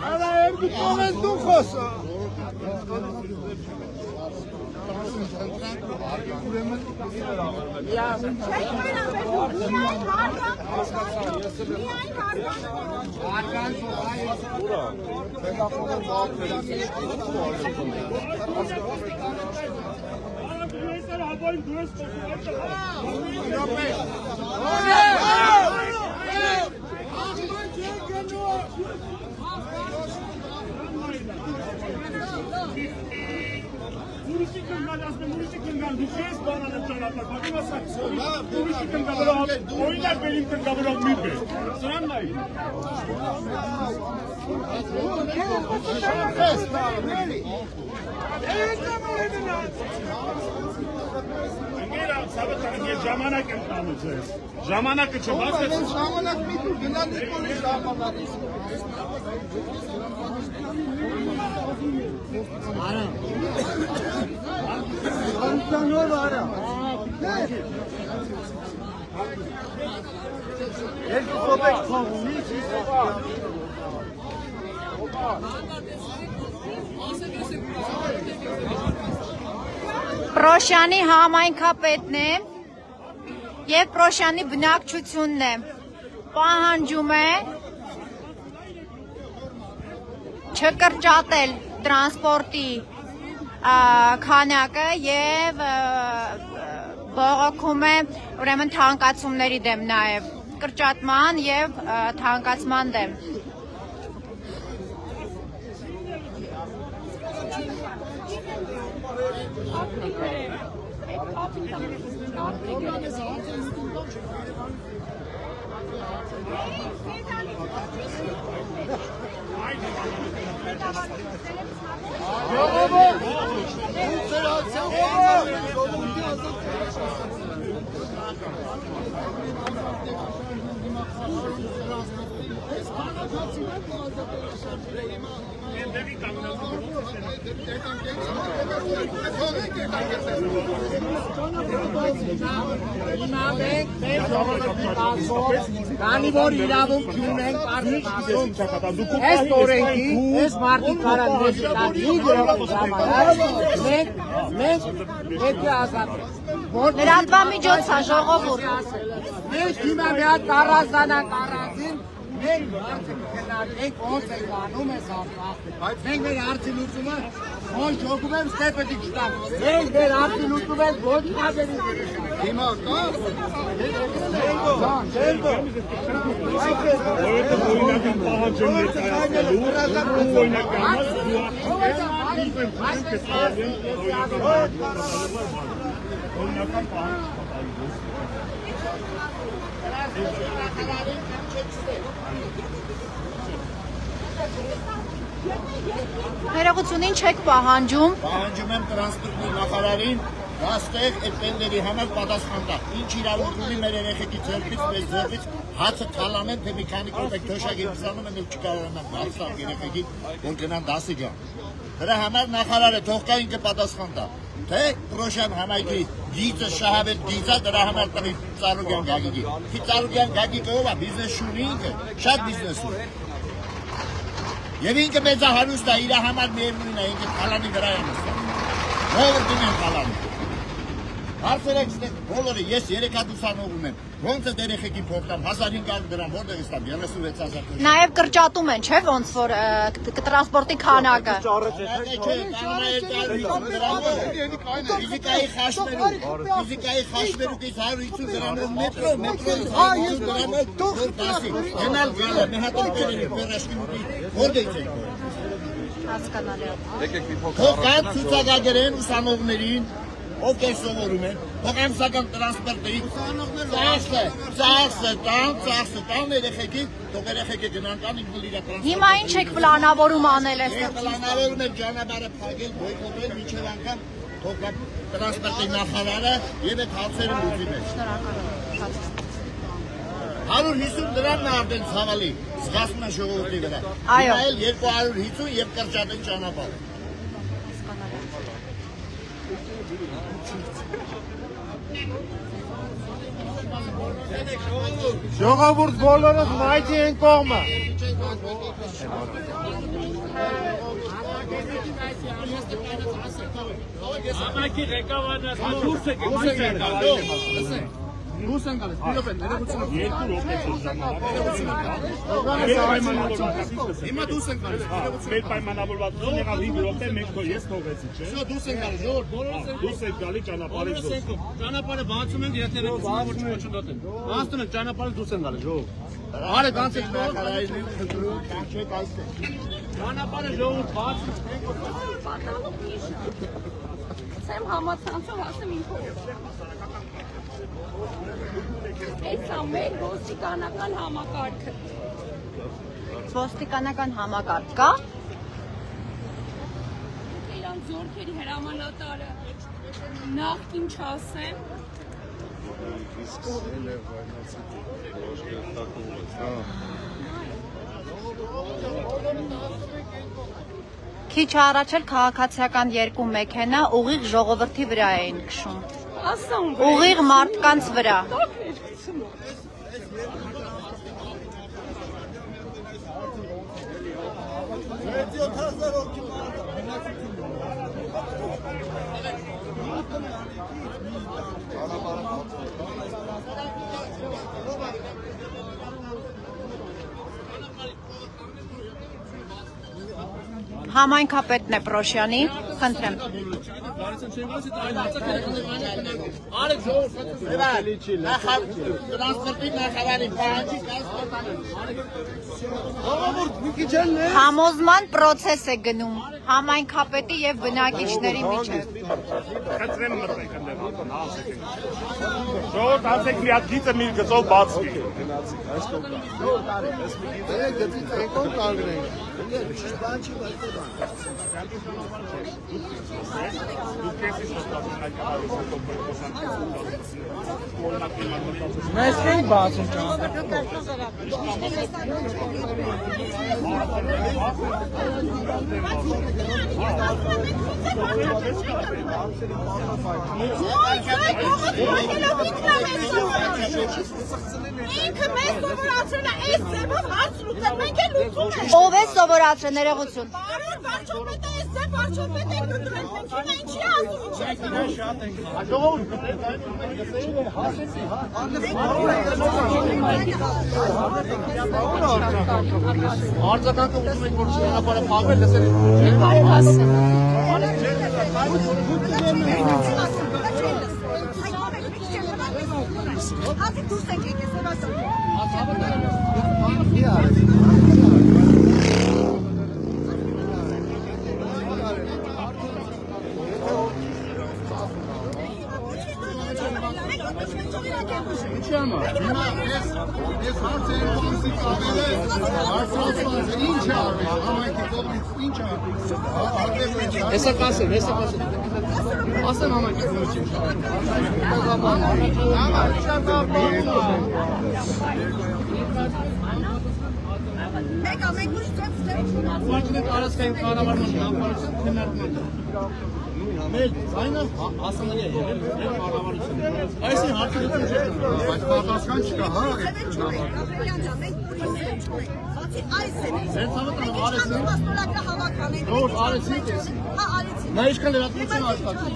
Ana erdi komes dukos. Ժամանակը չբացեց։ Ժամանակ մի դու գնալիս պոլիս ժամանակից։ Արա։ Անցանով արա։ Երկու կոպեկ խաղում, Պրոշյանի համայնքապետն է և Պրոշյանի բնակչությունն է, պահանջում է չկրճատել տրանսպորտի քանակը և բողոքում է ուրեմն թանկացումների դեմ նաև կրճատման և թանկացման դեմ։ Քանի որ իրավունք չունենք արդյունքում այս օրենքի այս մարդիկ կարան մենք պետք է ազատենք Լրատվամիջոց է ժողովուրդ մենք հիմա մի հատ կառազանանք առանձին մենք հարցը կքննարկենք ոնց է անում այս ապահովը բայց մենք մեր հարցի լուծումը ոնց հոգում եմ ստեպետի չտանք մենք մեր հարցի լուծում ենք ոչ կազերի հիմա կա Օրինական պահանջում ներկայացնելու օրինական Ներողությունին չեք պահանջում Պահանջում եմ տրանսպորտի նախարարին դաստեղ այդ տենդերի համար պատասխան տա։ Ինչ իրավունք ունի մեր երեխեքի ձեռքից, մեզ ձեռքից հացը թալանեն, թե մի քանի կոպեկ թոշակ ուսանում են ու չկարողանան դարձնել երեխեքին, որ գնան դասի գան։ Դրա համար նախարարը թող կա ինքը պատասխան տա։ Թե Պրոշյան համայնքի գիծը շահավետ գիծա դրա համար տղի Ծառուկյան Գագիկի։ Ի Ծառուկյան Գագիկը ով է, բիզնես ունի ինքը, շատ բիզնես ունի։ Եվ ինքը մեծահարուստ է, իր համար միևնույն է, ինքը թալանի վրա է նստած։ Ո՞վ դիմեն թալանի։ Հարցերեք ստեղ բոլորը, ես 3 հատ ուսանող ունեմ, ոնց է երեխեքին փոխտամ, 1500 դրամ, որտեղ ստամ, 36,000 Նաև կրճատում են, չէ՞ ոնց որ տրանսպորտի քանակը Ֆիզիկայի խաշմերուկից 150 դրամով մետրոյից 150 դրամով որ դասի, գնալ գալը, մի հատ եկերերի վերաշկիմուտի, որտեղ եք։ հասկանալի է։ Թող կան ցուցակագրեն ուսանողներին, ովքեր սովորում են, թող ամսական տրանսպորտի ծախսը տան երեխեքին, թող երեխեքը գնան տան ինքն իր տրանսպորտը։ Հիմա ինչ եք պլանավորում անել Մենք պլանավորում ենք ճանապարհը փակել, բոյկոտել մինչև անգամ թող կա տրանսպորտի նախարարը եւ այդ հարցերը լուծի մեջ։ Շնորհակալ 150 դրամն է արդեն ցավալի, զգացում է ժողովրդի վրա։ Այո։ Հիմա էլ 250 եւ կրճատեն ճանապարհը։ Ժողովուրդ բոլորս մայթի են կողմը։ Համայնքի ղեկավարը դուրս եկեք, Դուրս են գալիս, պիլոպեն, ներողություն։ երկու րոպե Հիմա դուրս են գալիս, մեր պայմանավորվածությունը եղավ 5 րոպե, մենք ես թողեցի, չէ՞։ Շո դուրս են գալիս, ժողովուրդ, բոլորս են Դուրս եք գալի ճանապարհից դուրս։ ճանապարհը բացում ենք, եթե ոչ չոչնդոտեն։ Բացում ենք ճանապարհը դուրս են գալիս, ժողովուրդ։ Արեք անցեք Նախարարին խնդրում, կանչեք այստեղ։ ճանապարհը ժողովուրդ բացում Սեմ համացանցով ասեմ ինքով։ Այս ամեն ոստիկանական համակարգը։ Ոստիկանական համակարգ կա։ Իրանց զորքերի հրամանատարը նախքին չասեմ։ Քիչ առաջ էլ քաղաքացիական երկու մեքենա ուղիղ ժողովրդի վրա էին քշում։ Ասում Ուղիղ մարդկանց վրա։ Համայնքապետն է Պրոշյանի, խնդրեմ։ Արեք ժողովուրդ, Տրանսպորտի նախարարին պահանջի ժողովուրդ, մի քիչ էլ ներ։ Համոզման process է գնում համայնքապետի եւ բնակիչների միջեւ։ Խնդրեմ մտեք ընդդեմ, ասեք։ Ժողովուրդ ասեք մի հատ գիծը մի գծով բացվի։ Գծից եկող կարգնենք։ Mēs ենք բացում ինքը մեզ սովորացրել է այս ձևով հարց լուծել, մենք էլ լուծում ենք։ Ով է սովորացրել ներողություն։ Բարոն վարչապետը այս ձև վարչապետ եք դրել, մենք հիմա ինչի ասում Արձագանքը ուզում եք, որ ճանապարհը փակվել, լսել եք։ Ասի դուրս եք եկես, սևասում։ Ինչի՞ համար։ Հիմա ես հարց եմ կողմից ավել է, հարցրած ինչ է արվել, համայնքի կողմից ինչ է արվել։ Հեսա կասեմ։ Ասեմ համայնքի կողմից ինչ է Մեկ ամեն ինչ ծեփ Ուղղակի տարածքային կառավարման նախարարության քննարկման։ Մեր այնը հասանելի է եղել մեր կառավարությունը։ Այսինքն հարցերություն չէ, բայց պատասխան չկա, հա։ Այս է։ Ձեր ցավը արեցին։ Որ արեցին էս։ Հա, արեցին։ Նա ինչքան լրատվություն աշխատի։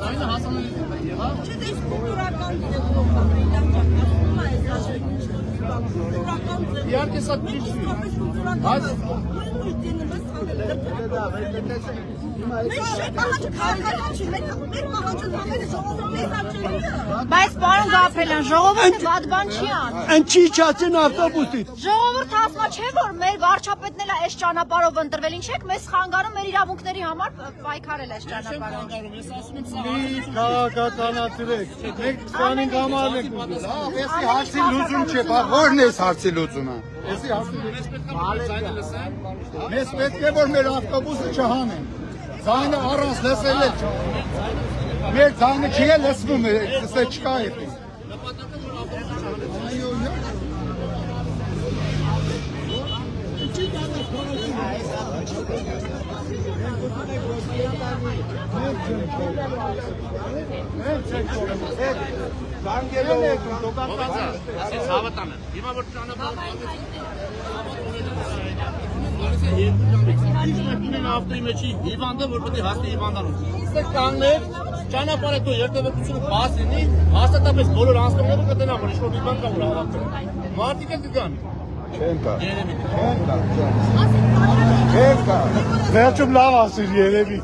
Այնը հասանելի է, եղավ։ Չէ, դες կուլտուրական դեպքում Իհարկե սա ճիշտ է։ Բայց Բայց պարոն Գաբրելյան, ժողովուրդը վատ բան չի անում։ Ինչի չացին ավտոբուսից։ Ժողովուրդը ասում է, չէ՞ որ մեր վարչապետն էլ է այս ճանապարհով ընտրվել, ինչ եք մեզ խանգարում մեր իրավունքների համար պայքարել այս ճանապարհով։ Ես ասում եմ սա Քաղաքականացրեք։ Մենք 25 համարն ենք ուզում։ լավ, ես Հարցի լուծում չէ, բա ո՞րն է հարցի լուծումը։ Էսի հարցի Մեզ պետք է որ մեր ավտոբուսը չհանեն։ Ձայնը առանց լսել է։ Մեր ձայնը չի լսվում, սա չկա այդպես։ Ասես հավատան եմ։ Հիմա որ ճանապարհը ավտոյի մեջի հիվանդը, որ պետք է հասնի հիվանդանոց։ Իսկ կանգներ, ճանապարհը դու երթևեկությունը բաց լինի, հաստատապես բոլոր անձնողները կտնան, որ ինչ-որ մի բան կա, որ հավաքել։ Մարդիկը կգան։ Չեն կա։ Վերջում լավ ասիր երևի։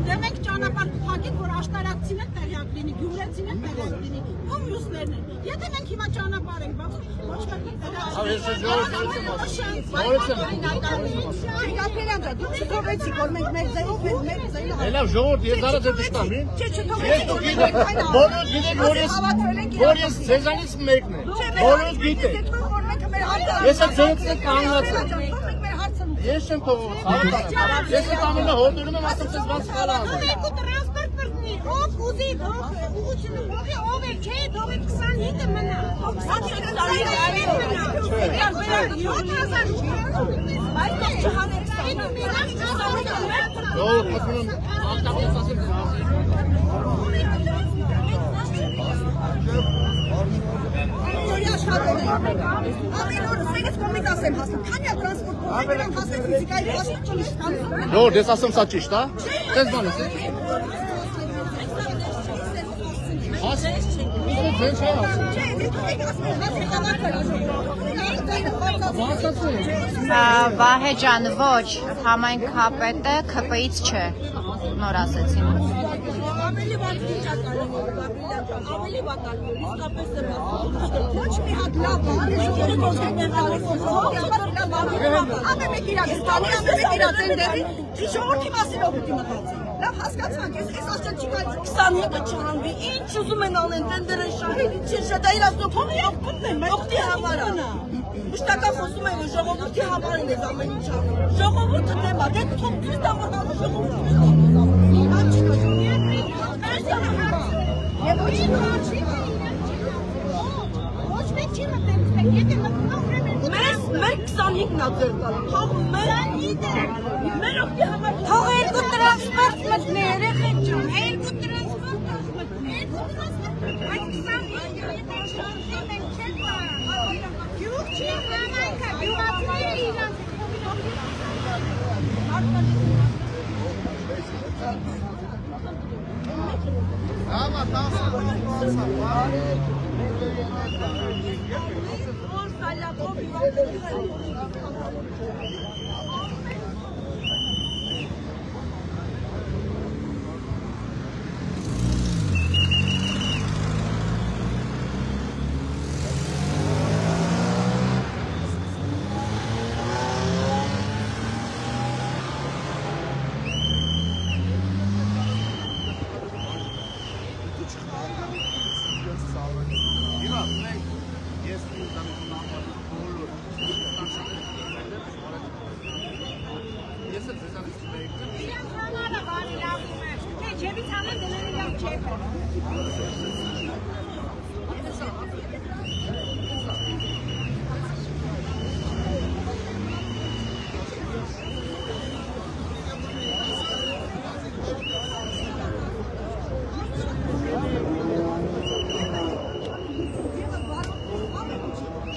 Demek ճանապարհ փակեք, որ աշտարակցին են տեղյակ լինի, գյումրեցին են տեղյակ լինի, ու մյուսներն են։ Եթե մենք հիմա ճանապարհ ենք բացում, ոչ մեկը տեղյակ։ Դուք չթողեցիք, որ մենք մեկ ձայնով Լավ, ժողովուրդ, ես зараз ձեզ տանեմ։ Բոլորը գիտեք, որ ես ձեզանից մեկն եմ։ Բոլորը գիտեք։ Ես ձեզ կանգնած եմ։ Ես չեմ թողում, հավատալու։ Ես ամենը հորդորում եմ ասում ձեզ բաց խալա անում։ Տրանսպորտ բռնի, ով ուզի, ուղղությունը ողի, ով է, չէ, դով է 25-ը մնա։ 25-ը Ժողովուրդ, ես ասում սա ճիշտ, հա։ Ձեզ բան ես։ Վահե ջան, ոչ, համայնքապետը ՔՊ-ից չէ, նոր ասեցին։ Ավելի վատ ինչ ակալի, ավելի վատ ակալի, իսկապես եմ ասում։ Ոչ մի հատ լավ բան, ես ամենեք իրակստանի, ամենեք իրատենդերի, ժողորդի մասին ով պիտի մտածի։ Լավ հասկացանք, ես ասել չի կայ 25-ը չանվի, ինչ ուզում են անեն, տենդեր են շահել, ինչ են շա, դա իրասնո փողի աղբունն են, մեղտի համար է։ Մշտական խոսում են, որ ժողովորդի համար են ես ամեն ինչ անում։ Ժողովորդը դեմա, դե թող քույզ դամանալու ժողովորդի ոչ մեկ չի մտել, եթե մտնում Մեր 25-ն ա ձեր տալ, թող մեր ովքի համար թող երկու տրանսպորտ մտնի, երեխեք ջան, երկու տրանսպորտ մտնի, այդ 25-ը եթե շարժում են չեն պա, գյուղ չի համայնքա, գյուղացները իրանք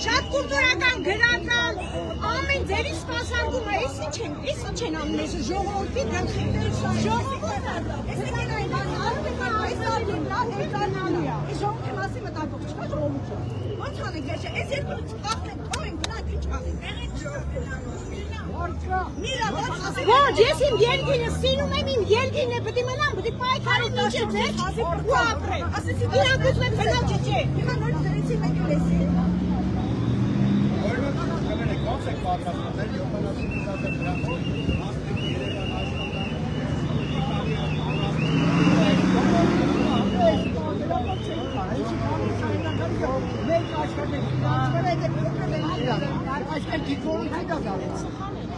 Շատ կուլտուրական գրական ամեն ձերի սպասարկում է, իսի չեն ամեն ես ժողովորդի դրանք ժողովորդը ես եկան այն ժողովորդի մասի մտածող չկա ժողովորդը ոնց անենք ես երկու ծախնենք թողենք գնանք ինչ անենք ոչ ես իմ երկինը սիրում եմ իմ երկինը պետք է մնամ պետք է պայքարել մինչև վերջ ու ապրել իրանք ուզում են գնալ չէ հիմա նորից դրեցի մեկ լեսի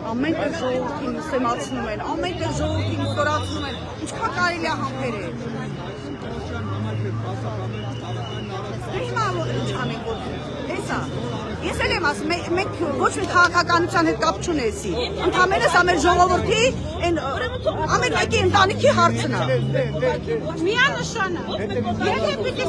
Ամեն տեղ ժողովրդին ուսեմացնում են, ամեն տեղ ժողովրդին ուսորացնում են, ինչքան կարելի է համբերել։ Հիմա ինչ անենք որ ես Հասա։ Ես էլ եմ ասում, մենք ոչ մի քաղաքականության հետ կապ չունեցի։ Ընդհանրապես ամեն ժողովրդի ամեն մեկի ընտանիքի հարցն է։ Միանշանակ։ Եթե պիտի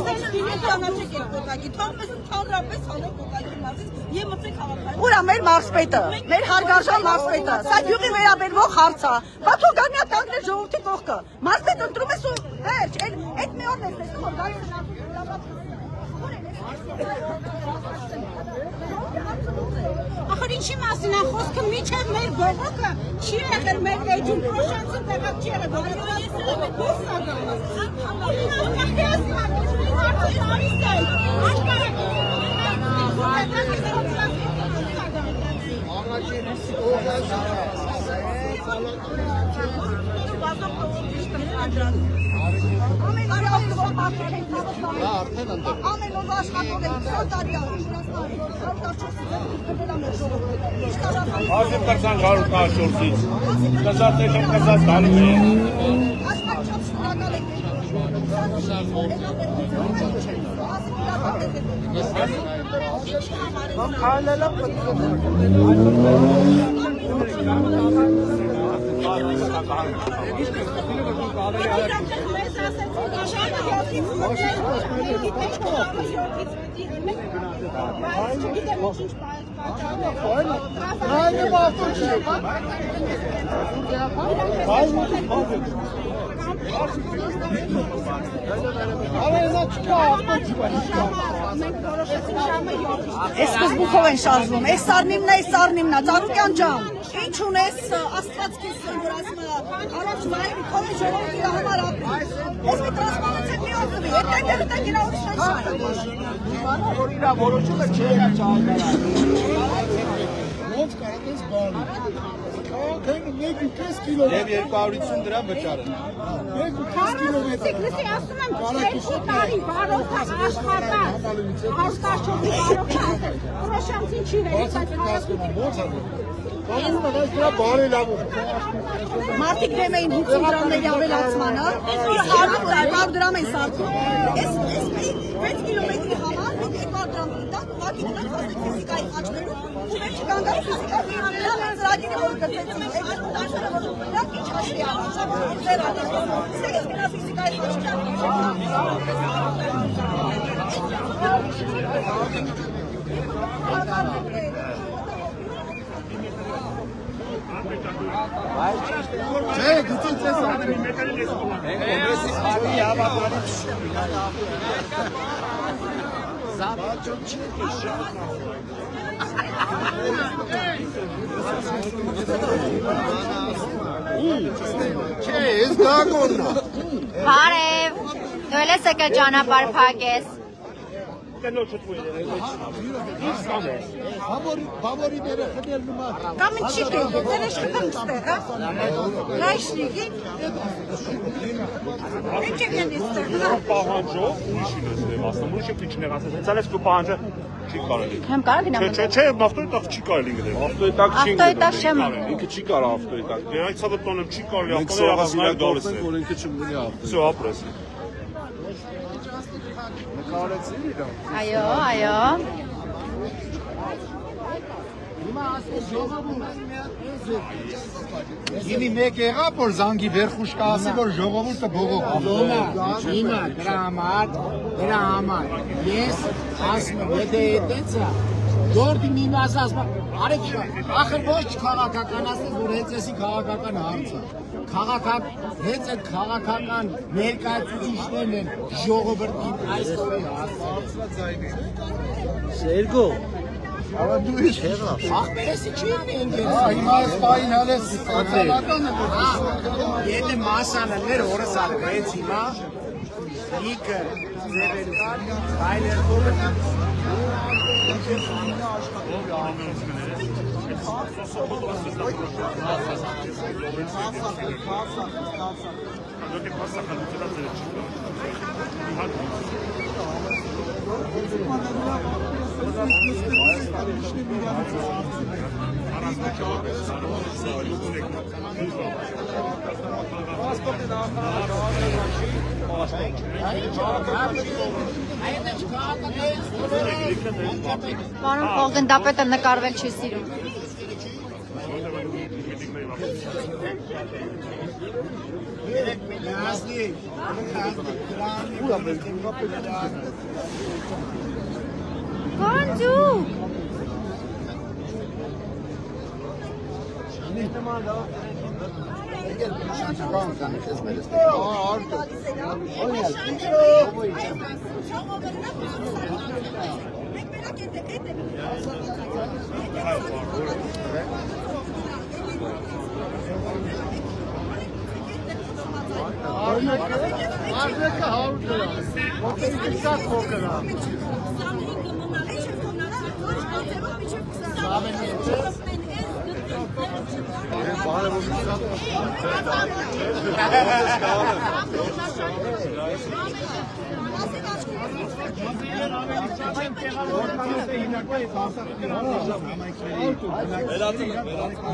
ծանոթեք եք կոտակի, թողնես ընդհանրապես հանեք կոտակի մասից եւ մտեք քաղաքային։ Ուրա մեր մարզպետը, մեր հարգարժան մարզպետը, սա յուղի վերաբերվող հարց է։ Բաթուգանյա կանգնել ժողովրդի կողքը։ Մարզպետ ընտրում ես ու վերջ, այդ մի օրն ես տեսնում որ գալիս Ախր ինչի մասին է խոսքը միջև մեր բողոքը չի եղել մեր էջում պրոշանցին տեղակ չի եղել ես էլ եմ դուրս ագալիս Ամեն օր աշխատող ենք 20 տարի Ազիվ կրծան գարու կաշորցից, կզատ էշան կզատ դալու է։ Ես սկզբունքով են շարժվում, այս սարնիմն է, Ծառուկյան ջան, ինչ ունես աստված քեզ որ ասում է առաջ վայրի քովի ժողովրդի համար ապրի։ Ես մի տրանսպարանցիա մի օր տվի, այդ իրա ուրիշ է։ Որ իրա որոշումը չի եղա չհայտարարել։ Ոնց կարող ես բանի։ Քաղաքային 1.5 կիլոմետր։ Եվ 250 դրամ վճարը։ 1.5 կիլոմետր։ Լսի, ասում եմ, 2 տարի բարոյթը աշխատած, հաստաշողի բարոյթը, պրոշանցին չի վերից այդ քաղաքում։ Մարդիկ դեմ էին 50 դրամների ավելացմանը, իսկ 100 դրամ են սարքում։ Ես 6 կիլոմետրի համար 200 դրամ տակ ուղղակի ունենք հասնեք ֆիզիկայի խաչվելու ու մեր չկանգնի ֆիզիկայի ծրագիրը որ գծեցին, այդ դաշտերը որ դրանք ինչ հաշվի առան, ձեր առան։ Իսկ ես գնա ֆիզիկայի խաչը Չէ, դու ցես անում եմ։ Կոնգրեսի խաղի հավաքարի Զավաճոն չի Չէ, ես դագոնն եմ։ Բարև, դու ես եկել ճանապարհ փակես։ Բավարի դերը խդել նման։ Կամ ինչի դե, դեր ես խտում ստեղ, հա? Ռայշնիգի։ Ինչ եք են ստեղ, հա? Պահանջով ուրիշին ես դեմ ասում, ուրիշը քիչներ ասես, հենց ես դու պահանջը չի կարելի։ Հեմ կարող գնամ։ Չէ, ավտոյի տակ չի կարելի գնել։ Ավտոյի տակ չի Ավտոյի տակ չեմ։ Ինքը չի կարող ավտոյի տակ։ Դրանից ցավը տոնեմ չի կարելի ավտոյի հավասար դորս։ Որ ինքը չունի ավտո։ Всё, ապրես։ Այո։ Իմի մեկ եղավ, որ զանգի վերխուշկա ասի, որ ժողովուրդը բողոք։ Հիմա դրա համար ես ասում եմ, եթե այդպես է, Գորդի մի մասը ասում եմ, արեք ախր ոչ քաղաքականացնես, որ հենց էսի քաղաքական հարց է։ Հենց այդ քաղաքական ներկայացուցիչներն են ժողովրդին այս օրի հարցը։ Սերգո, aber du ich եղավ։ Ախպերեսի չի ինգենց։ Հիմա սպային հալես սոցիալական է։ Եթե մասաներ օրս արվեց հիմա, լիքը ձևերկան, բայլեր կողը։ Պարոն փոխգնդապետը նկարվել չի սիրում։ Կանջու։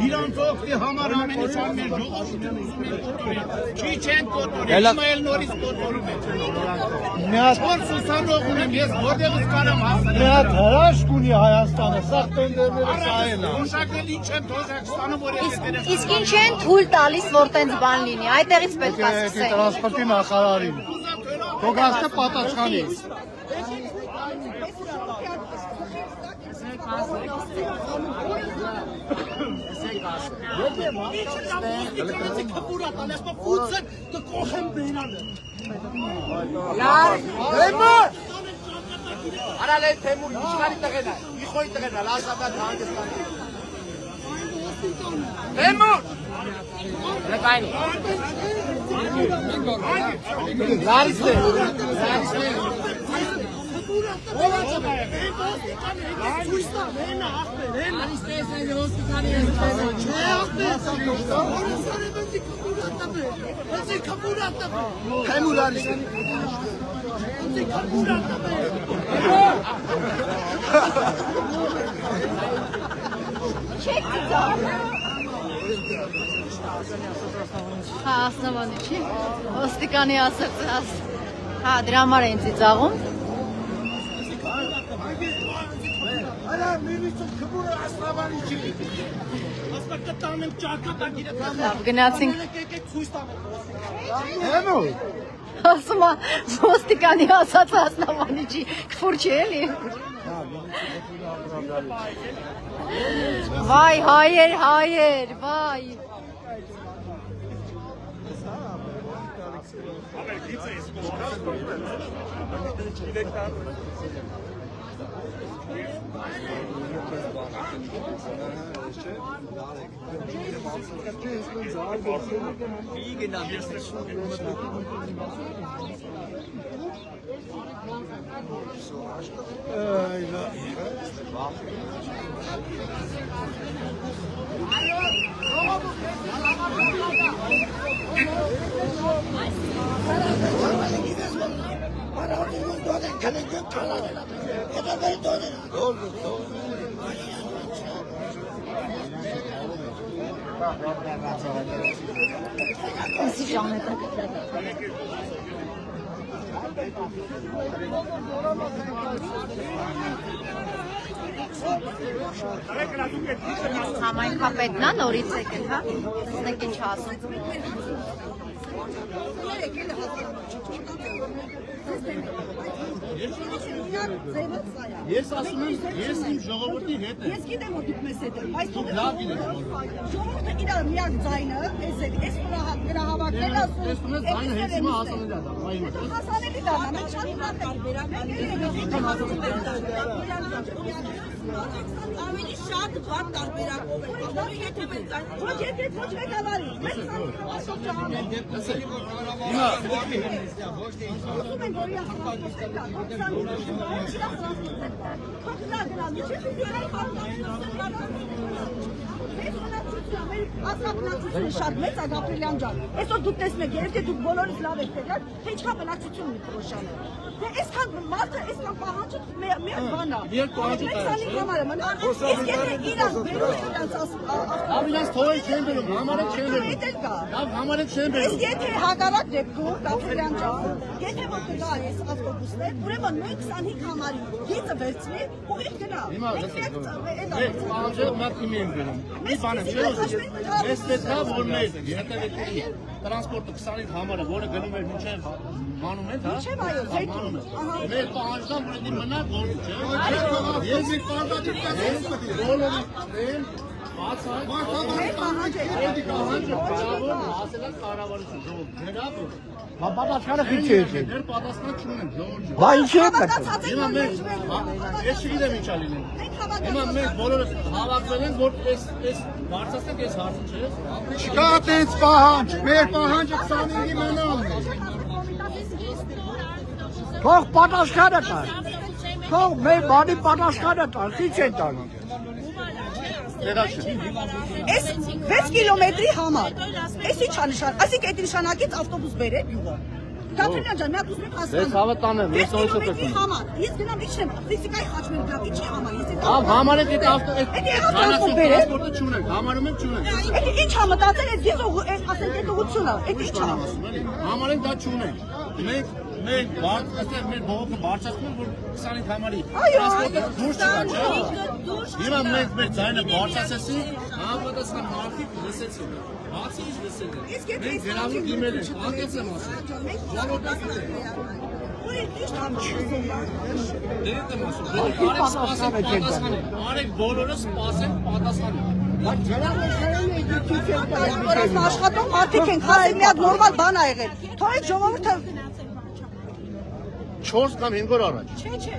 Իրանց օգտի համար ամեն ինչ մեր ժողովուրդն ուզում են կոտորել, չի չեն կոտորել, հիմա էլ նորից կոտորում են։ Որ Սուսանող ունեմ, ես որտեղից կարամ հասնել։ Մի հատ հրաշք ունի Հայաստանը, սա տենդերները սահել է։ Թոշակել ինչ եմ Թոշակստանը, որ ես դերես։ Իսկ ինչ են թույլ տալիս, որ տենց բան լինի, այդտեղից պետք է սկսենք։ Տրանսպորտի նախարարին։ Թողաստը պատասխանի։ Արալ են թեմուր, իշխանի տղեն է, իխոյի տղեն է, լասաբատ հանգստան։ Թեմուր! Նկային։ Լարիսն է, լարիսն է։ Հա, ասնավանի չի, ոստիկանի ասրծած, հա, դրա համար են ծիծաղում։ Գնացինք, ասում է, ոստիկանի ասած ասնավանի չի, կվուր չի էլի։ Վայ, հայեր, վայ։ Եսի ժամետ է։ Համայնքապետն է նորից եկել, հա, տեսնեք ինչ ասում։ Ես ասում եմ, ես իմ ժողովրդի հետ եմ։ Ես գիտեմ որ դուք մեզ հետ եք, բայց Դուք լավ գիտեք որ։ ժողովուրդը իրար միակ ձայնը, այս գրահավաքներն ասում։ Տեսնում ես ձայնը հենց հիմա հասանելի է դա, այ հիմա։ Հասանելի դա, մենք շատ ավելի շատ բան տարբերակով է, որը եթե մենք ոչ եթե ոչ մեկավարի, մենք Հիմա ասում են, որ շատ մեծ է Գաբրիելյան ջան։ Այսօր դուք տեսնեք, եթե դուք բոլորից լավ եք տեղյակ, թե ինչքան բնակչություն ունի Պրոշյանը։ Այսքան մարդը, այսքան պահանջը մեր բանա։ Երկու պահանջը Մենք սանի համարը մնա։ Իսկ եթե իրան վերում իրանց Լավ իրաց թողել չեն բերում, համարը չեն բերում։ Էդ կա։ Լավ համարը չեն Իսկ բերում։ եթե հակառակ դեպքում Գաբրելյան ջան, եթե որ կգա այս ավտոբուսներ, ուրեմն մենք 25 համարի գիծը վերցնի ու իր գնա։ Հիմա մենք պահանջը մատիմի են բերում։ Մի բան եմ, չէ՞ ուզում։ Ես պետքա որ մեր հետևեկների տրանսպորտը 25 համարը, որը գնում էր մինչև մանումենտ, հա։ Չէ՞ այո, զեյթուն։ Մեր պահանջն որ մնա գործ չէ։ Ես մի պարտադիր կասեմ, բոլորը դեն Պատասխանը քիչ է։ Դեր պատասխան չունեն, ժողովուրդ։ Բա ինչ է պետք։ Հիմա մենք ես չգիտեմ ինչա լինել։ Հիմա մենք բոլորը հավաքվել ենք, որ այս բարձրացնենք այս հարցը, չէ՞։ Չկա տենց պահանջ, մեր պահանջը 25-ի մնալն է։ Թող պատասխանը տա։ Թող մեր բանի պատասխանը տա, քիչ են տանում։ Այս 6 կիլոմետրի համար։ Այս ի՞նչ է նշան։ Այսինքն այդ նշանակից ավտոբուս բերեք յուղը։ Գաբրելյան ջան, մի հատ ուզում եք հասկանալ։ Ես հավատանեմ, ես ոնց է պետք համար։ Ես գնամ իջնեմ, ֆիզիկայի խաչմեր գնամ, ինչի համար։ Ես Ահա համարը դե ավտո Էդի եղավ տրանսպորտ բերեք։ տրանսպորտը չունենք, համարում ենք չունենք։ Այդ ի՞նչ է մտածել այս գիծը, ասենք այդ ուղղությունը, այդ ի՞նչ է։ Համարենք դա չունենք։ Մենք բարձրացնել մեր բողոքը բարձրացնում որ 25 համարի Այո, տրանսպորտը դուրս չգա, չէ՞։ Հիմա մենք մեր ձայնը բարձրացեցի, համապատասխան մարդիկ լսեցին։ Բացի ինչ լսել են։ Իսկ եթե Մենք գրավոր դիմել ենք, անկեց եմ ասում։ Դերետ եմ ասում, արեք բոլորը սպասեն պատասխանը։ Որս աշխատող մարդիկ են, խասի մի հատ նորմալ բան ա եղել։ Թողեք ժողովուրդը 4 կամ 5 օր առաջ։ Չէ,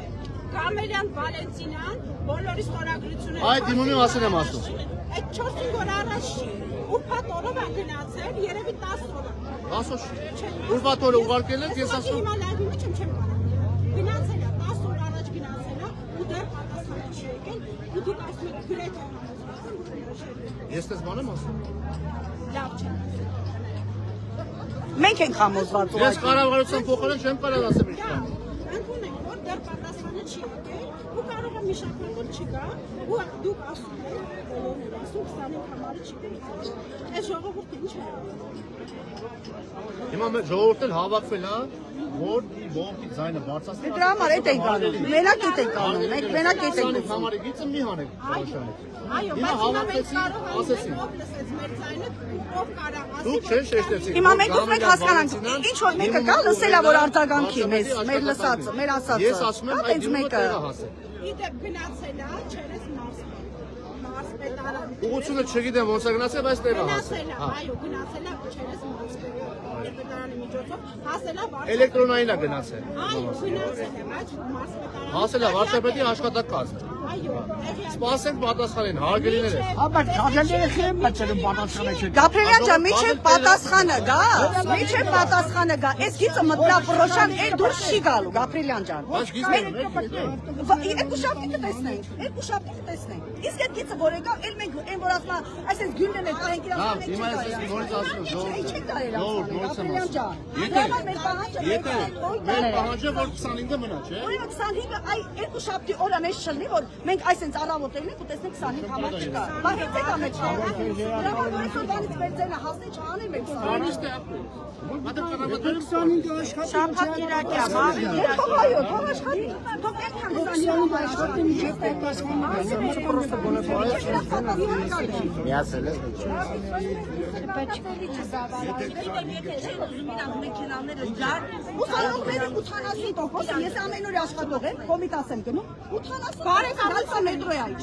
Կամերյան Վալենտինան բոլորի ստորագրությունը։ Այդ դիմումի մասին եմ ասում։ Այդ 4-5 օր առաջ չի։ Ուրբաթ օրով են գնացել, երևի 10 օր։ 10 օր։ Ուրբաթ օրը ուղարկել եք, ես ասում։ Հիմա լայվի մեջ չեմ կարող։ Գնացել է 10 օր առաջ գնացել է ու դեռ պատասխանը չի եկել։ Ու դուք ասում եք գրեթե։ Ես դες բան եմ ասում։ Լավ չէ։ մենք ենք համոզված Ես կառավարության փոխարեն չեմ կարող ասեմ ինչ բան։ Ընդունենք, որ դեռ պատասխանը չի եկել, ու կարող է մի շաբաթ չգա, ու դուք ասում եք, բոլորն են ասում 25 համարը չի գնացել։ Այս ժողովուրդը ինչ է։ Հիմա մեր ժողովուրդն էլ հավաքվել է, որ բողոքի ձայնը բարձրացնել։ Դրա համար այդ ենք անում, մենակ այդ ենք անում, մենք մենակ այդ ենք անում։ Համարի գիծը մի հանեք Ռոշանը։ Այո, Հիմա բայց հիմա մենք հավաքվեցին, կարող ենք ասեցին։ ով լսեց մեր ձայնը, ով կարող ասի։ Դուք չեն շեշտեցիք։ Հիմա մենք ուզում ենք հասկանանք, ինչ որ մեկը կա լսելա որ արձագանքի մեզ, մեր լսածը, մեր ասածը։ Ես ասում եմ այդ դիմումը տեղը հասել։ Իդեպ գնացել է, չերես մարսպետարան։ Ուղղությունը չգիտեմ ոնց է գնացել, բայց տեղը հասել։ Գնացել է, այո, գնացել է, չերես մարսպետարանի միջոցով, հասել է վարչապետի։ Էլեկտրոնային է գնացել։ Այո, գնացել է, բայց մարսպետարանի։ Հասել է վարչապետի աշխատակազմ։ Այո, Սպասենք պատասխանին, հարգելիներ։ Ապա չաջելերը խեմ բացելու պատասխանը չէ։ Գաբրելյան ջան, միջև պատասխանը գա, միջև պատասխանը գա։ Այս գիծը մտնապրոշան էլ դուրս չի գալու, Գաբրելյան ջան։ Բայց գիծն Երկու շաբթի կտեսնենք, երկու շաբթի կտեսնենք։ Իսկ այդ գիծը որ եկա, էլ մենք այն որ ասма, այսպես գյունն էլ կարենք իրան Հա, հիմա ես նորից ասում, Գաբրելյան ջան։ Եթե մեր պահանջը որ 25-ը մնա, չէ՞։ Ուրեմն 25-ը այ երկու շաբթի օր ամեջ չլինի, որ մենք այսպես առավոտել ենք ու տեսնենք 25 համար չկա։ Բայց հետո ամեջ դրանից վերցելը հասնի չանի մենք 25 շաբաթ կիրակի համար։ Թող այո, թող աշխատի։ Թող այնքան 25 համար աշխատի միջև Միացել է։ Ուսանողները 80% ես ամեն օր աշխատող եմ, կոմիտաս եմ գնում, 80% բարեկամացա մետրոյ այջ։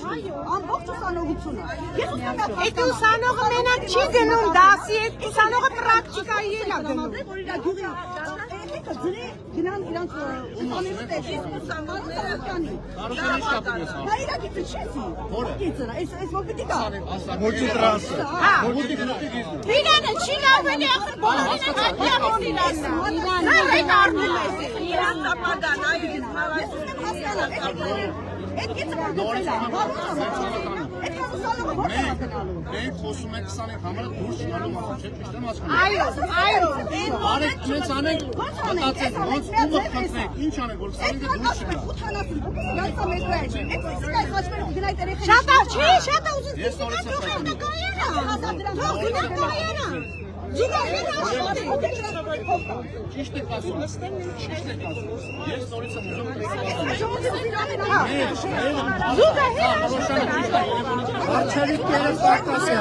Ամբողջ ուսանողությունը։ Ես ուզում եմ Այդ ուսանողը մենակ չի գնում դասի, այդ ուսանողը պրակտիկայի է գնում։ որ իր գյուղի եկեք ձրի գնան իրանք ուսանողի տեսին ուսանողը Նա իր գիծը չեսի։ Որը։ Գիծը, այս որ պիտի գա։ Մոճի տրանսը։ Իրանը չի լավելի ախր բոլորին է հայտնի Իրանն։ Նա հետ արնում է։ Իրան տապադան, այո, ես Ես ուզում եմ հասկանալ, այդ գիծը որ գծել է, Այդքան ուսանողը ո՞ր է գնալու։ Մենք խոսում ենք 25 համարը դուրս գալու մասին, չէ՞, ճիշտ եմ ասում։ Այո, Արեք մեծ անենք, մտածենք, ոնց ումը խնդրենք, ինչ անենք, որ 25-ը դուրս չգա։ 80 Շատ է, չի, շատ է ուզում։ Ես նորից եմ Ճիշտ եք ասում, ճիշտ եք ասում։ Ես նորից եմ ուզում Հարցերի կերես պարտասի,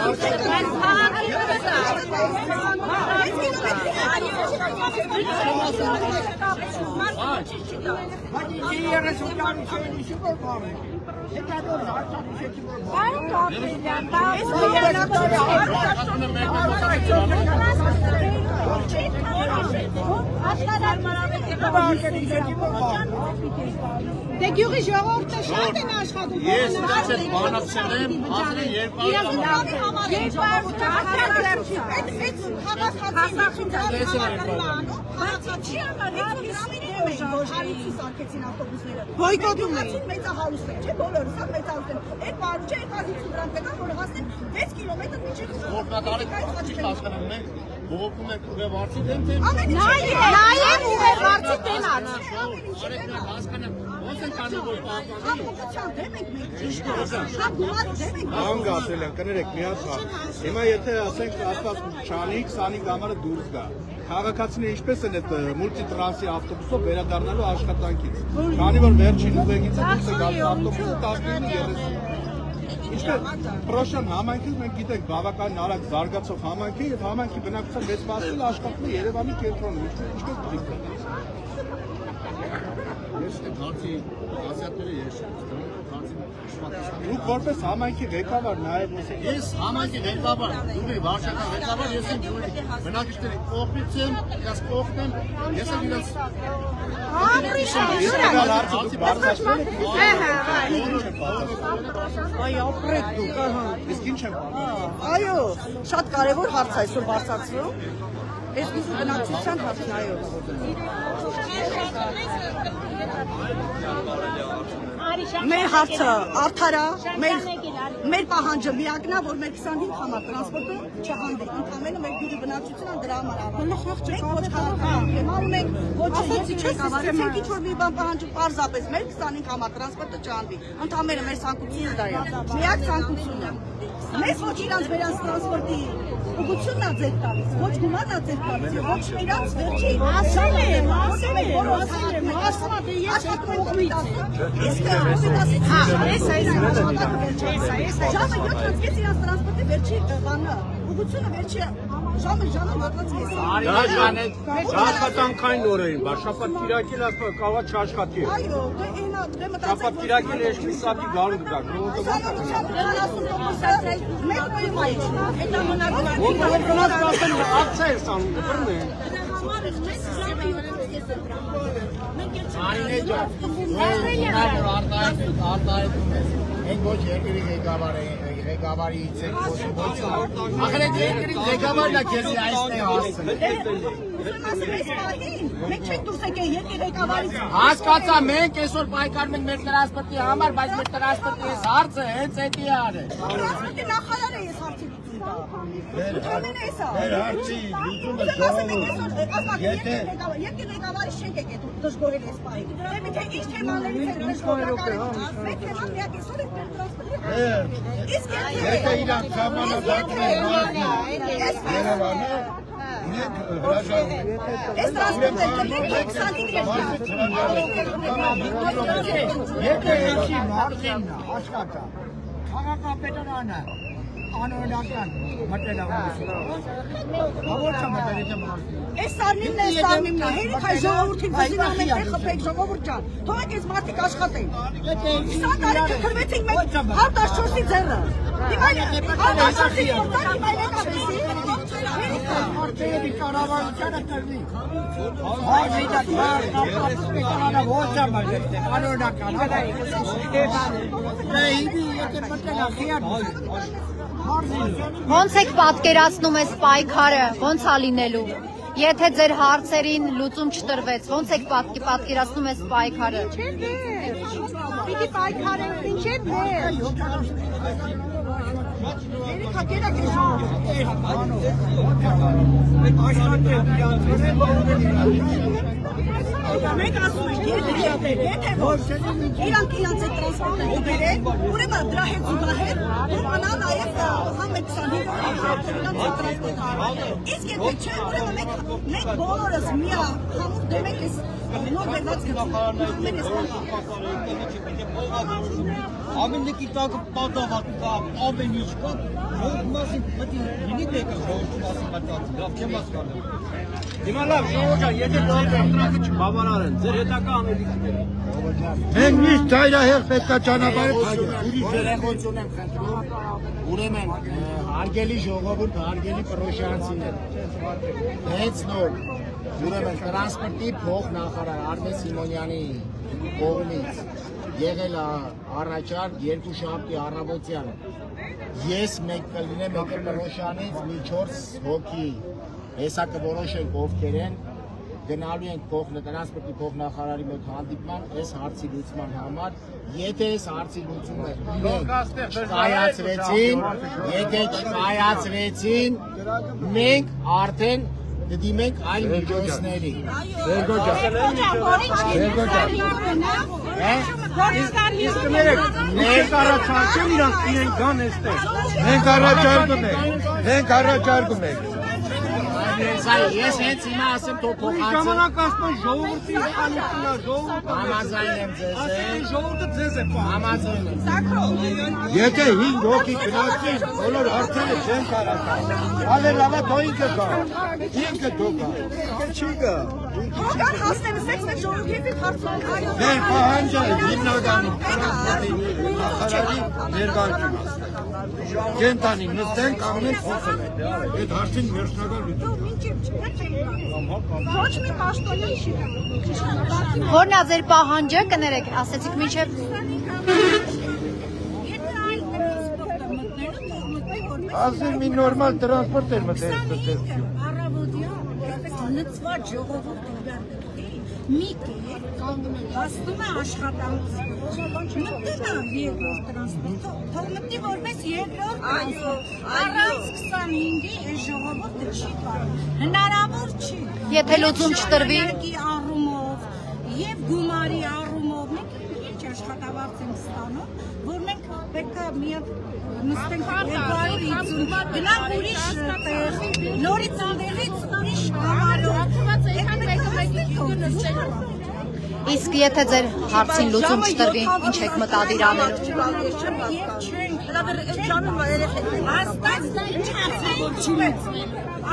Դե գյուղի ժողովուրդը շատ են աշխատում։ Ես դարձել բանացել եմ, ասել եմ 200 Բոյկոտում էին։ Մեծահարուստ է, չէ՞, բոլորը սա մեծահարուստ են։ Այդ բարուջը 250 դրամ պետք է որ հասնեն 6 կիլոմետր միջև։ Օգնատարի ճիշտ հասկանում ենք, բողոքում ենք ուղևորցի դեմ թե Նայեմ ուղևորցի դեմ արած։ Արեք նա հասկանան, ոնց են կանում որ պահպանեն։ Ամբողջությամբ դեմ ենք մենք ճիշտ է։ Շատ գումար դեմ ենք։ Անգ ասել եմ, կներեք մի հատ բան։ Հիմա եթե ասենք ասված չանի 25 համարը դուրս գա։ Քաղաքացիները ինչպես են այդ մուլտիտրանսի ավտոբուսով վերադառնալու աշխատանքից։ Քանի որ վերջին ուղեգիցը դուրս է գալիս ավտոբուսը 19:30։ Ինչպես Պրոշան համայնքից մենք գիտենք բավականին արագ զարգացող համայնք է եւ համայնքի բնակչության մեծ մասը աշխատում է Երևանի կենտրոնում։ Ինչպես դիտեք։ Ես դարձի ասիատները ես Դուք որպես համայնքի ղեկավար նաև Ես համայնքի ղեկավար, դուք վարչական ղեկավար, ես եմ բնակիչների կողմից եմ, իրաց կողմն եմ, ես եմ իրաց Իսկ ինչ եմ Այո, շատ կարևոր հարց է այսօր բարձրացնում։ Այս բնակչության հարցն այո։ Մեր հարցը արդարա, մեր պահանջը միակն է, որ մեր 25 համար տրանսպորտը չհանդի։ Ընդամենը մեր գյուղի բնակչությունը դրա համար ավարտել։ Մենք ոչ քաղաքական թեմա ունենք, ոչ ինչ որ մի բան պահանջում, պարզապես մեր 25 համար տրանսպորտը չհանդի։ Ընդամենը մեր ցանկությունը դա է։ Միակ ցանկությունը։ Մեզ ոչ իրանց վերանց տրանսպորտի ուղղությունն է ձեր տալիս, ոչ գումարն է ձեր տալիս, ոչ իրանց վերջի ասել եմ, Ժամը 7:30 իրանց տրանսպորտի վերջի բանը, ուղղությունը վերջի ժամը 7:30։ աշխատանքային օրերին, բա շաբաթ կիրակել կարողա չաշխատի։ Այո, դե ինա, դե մտածեք։ Շաբաթ կիրակել էշքի սակի գալու դա։ Մենք ոչ երկրի ղեկավարից ենք խոսում ոչ։ Ախր այդ երկրի ղեկավարն է քեզ այսն է հասցնել։ Մենք չենք դուրս եկել երկրի ղեկավարից։ Հասկացա, մենք այսօր պայքարում ենք մեր տրանսպորտի համար, բայց մեր տրանսպորտի այս հարցը հենց էդի արել։ Տրանսպորտի նախարարը ես հարցի լուծում տա։ Ամենը էսա։ Մեր հարցի լուծումը ժողովուրդ։ Եթե երկրի ղեկավարի շենք եք դու դժգոհել ես պահի։ Դե մի թե ինչ թեմաներից են դժգոհականը։ Մենք թեման միակ այսօր ենք մեր տրանսպորտի։ Իսկ եթե իրանք ժամանակակցում են Երևանը, իրենք հրաժարվում։ Այս տրանսպորտը դեպի 25 Եթե ինչի մարզինն աշխատա, քաղաքապետարանը անօրինական մտերմություն։ Ո՞չ է մտերմություն։ Այս սարնիմն է, սարնիմն է, հերիք հայ ժողովորդին վզինամ ենք է խպեք ժողովուրդ ջան, թողեք ես մարդիկ աշխատեն։ 20 տարի կրվեցինք մենք 14-ի ձեռը։ Հիմա 14-ի խորտան, հիմա ելեք ավեսի։ Արտերի կառավարությանը տրվի։ Հայ ոչ ամեն անօրինական։ Ոնց եք պատկերացնում այս պայքարը, ոնց է լինելու։ Եթե ձեր հարցերին լուծում չտրվեց, ոնց եք պատկերացնում այս պայքարը։ Պիտի պայքարենք, ինչ է դեր։ Երեքա կերակ է Մենք ասում ենք, եթե որ իրանք իրանց այդ տրանսպորտը բերեն, ուրեմն դրա հետ զուգահեռ անա նաև համը 25 իրանց այդ տրանսպորտը։ Իսկ եթե չէ, ուրեմն մենք բոլորս միա համուր դեմենք այս նոր բերված գծում։ Ամեն մեկի տակ պատահած կա, ամեն ինչ կա, ժողովրդի մասին պետք է լինի մեկը ժողովրդի մասին մտածի, լավ չեմ հասկանում։ Հիմա լավ, ժողովուրդ ջան, եթե կոնտրակտը չբավարարեն, ձեր հետագա անելիքները։ Մենք միշտ ծայրահեղ պետք է ճանապարհը փակենք։ Ուրիշ երախություն եմ խնդրում։ Ուրեմն հարգելի ժողովուրդ, հարգելի պրոշյանցիներ։ Հենց նոր ուրեմն տրանսպորտի փոխնախարար Արմեն Սիմոնյանի կողմից եղել է առաջարկ երկուշաբթի առավոտյան։ Ես մեկ կլինեմ եկել Պրոշյանից մի 4 հոգի։ Հեսա կորոշենք ովքեր են, գնալու ենք տրանսպորտի փոխնախարարի մոտ հանդիպման այս հարցի լուծման համար, եթե այս հարցի լուծումը չկայացրեցին, մենք արդեն դիմենք այլ միջոցների։ Մենք առաջարկում իրանք իրենք գան էստեղ։ Մենք առաջարկում ենք։ Ես հենց հիմա ասեմ թող փոխանցեմ։ Ժամանակ ասում են ժողովրդի իշխանությունն է, ժողովուրդը Համաձայն եմ ձեզ։ ասում ժողովուրդը ձեզ է պահում։ Համաձայն եմ։ Եթե 5 հոգի գնացին, բոլոր հարցերը չեն կարողանում։ Ալերավա թող ինքը գա։ Ինքը թող գա։ Չի գա։ Հոգան հասնեմ, սեքս մեկ ժողովրդի հարցում։ Մեր պահանջը հիմնականում նախարարի ներկայացում է։ Կենտանի նստեն, կանգնեն խոսում են։ Այդ հարցին վերջնական լուծում։ Ոչ մի պաշտոնյա չի։ Որն է ձեր պահանջը, կներեք, ասեցիք մինչև Ասել մի նորմալ տրանսպորտ էր մտել։ Լծված ժողովուրդը մի կեր հասնում է աշխատանք մտնում է երկրորդ տրանսպորտը թող մտնի որպես երկրորդ տրանսպորտ առանց 25-ի այս ժողովուրդը չի կարող հնարավոր չի Եթե լուծում չտրվի առումով եւ գումարի առումով մենք ինչ աշխատավարձ ենք ստանում որ մենք պետք է մի հատ նստենք 250 գնանք ուրիշ տեղ նորից ընդեղից ուրիշ գումարով Իսկ եթե ձեր հարցին լուծում չտրվի, ինչ եք մտադիր անել։ Հաստատ ինչ հարցեր չի լուծվել։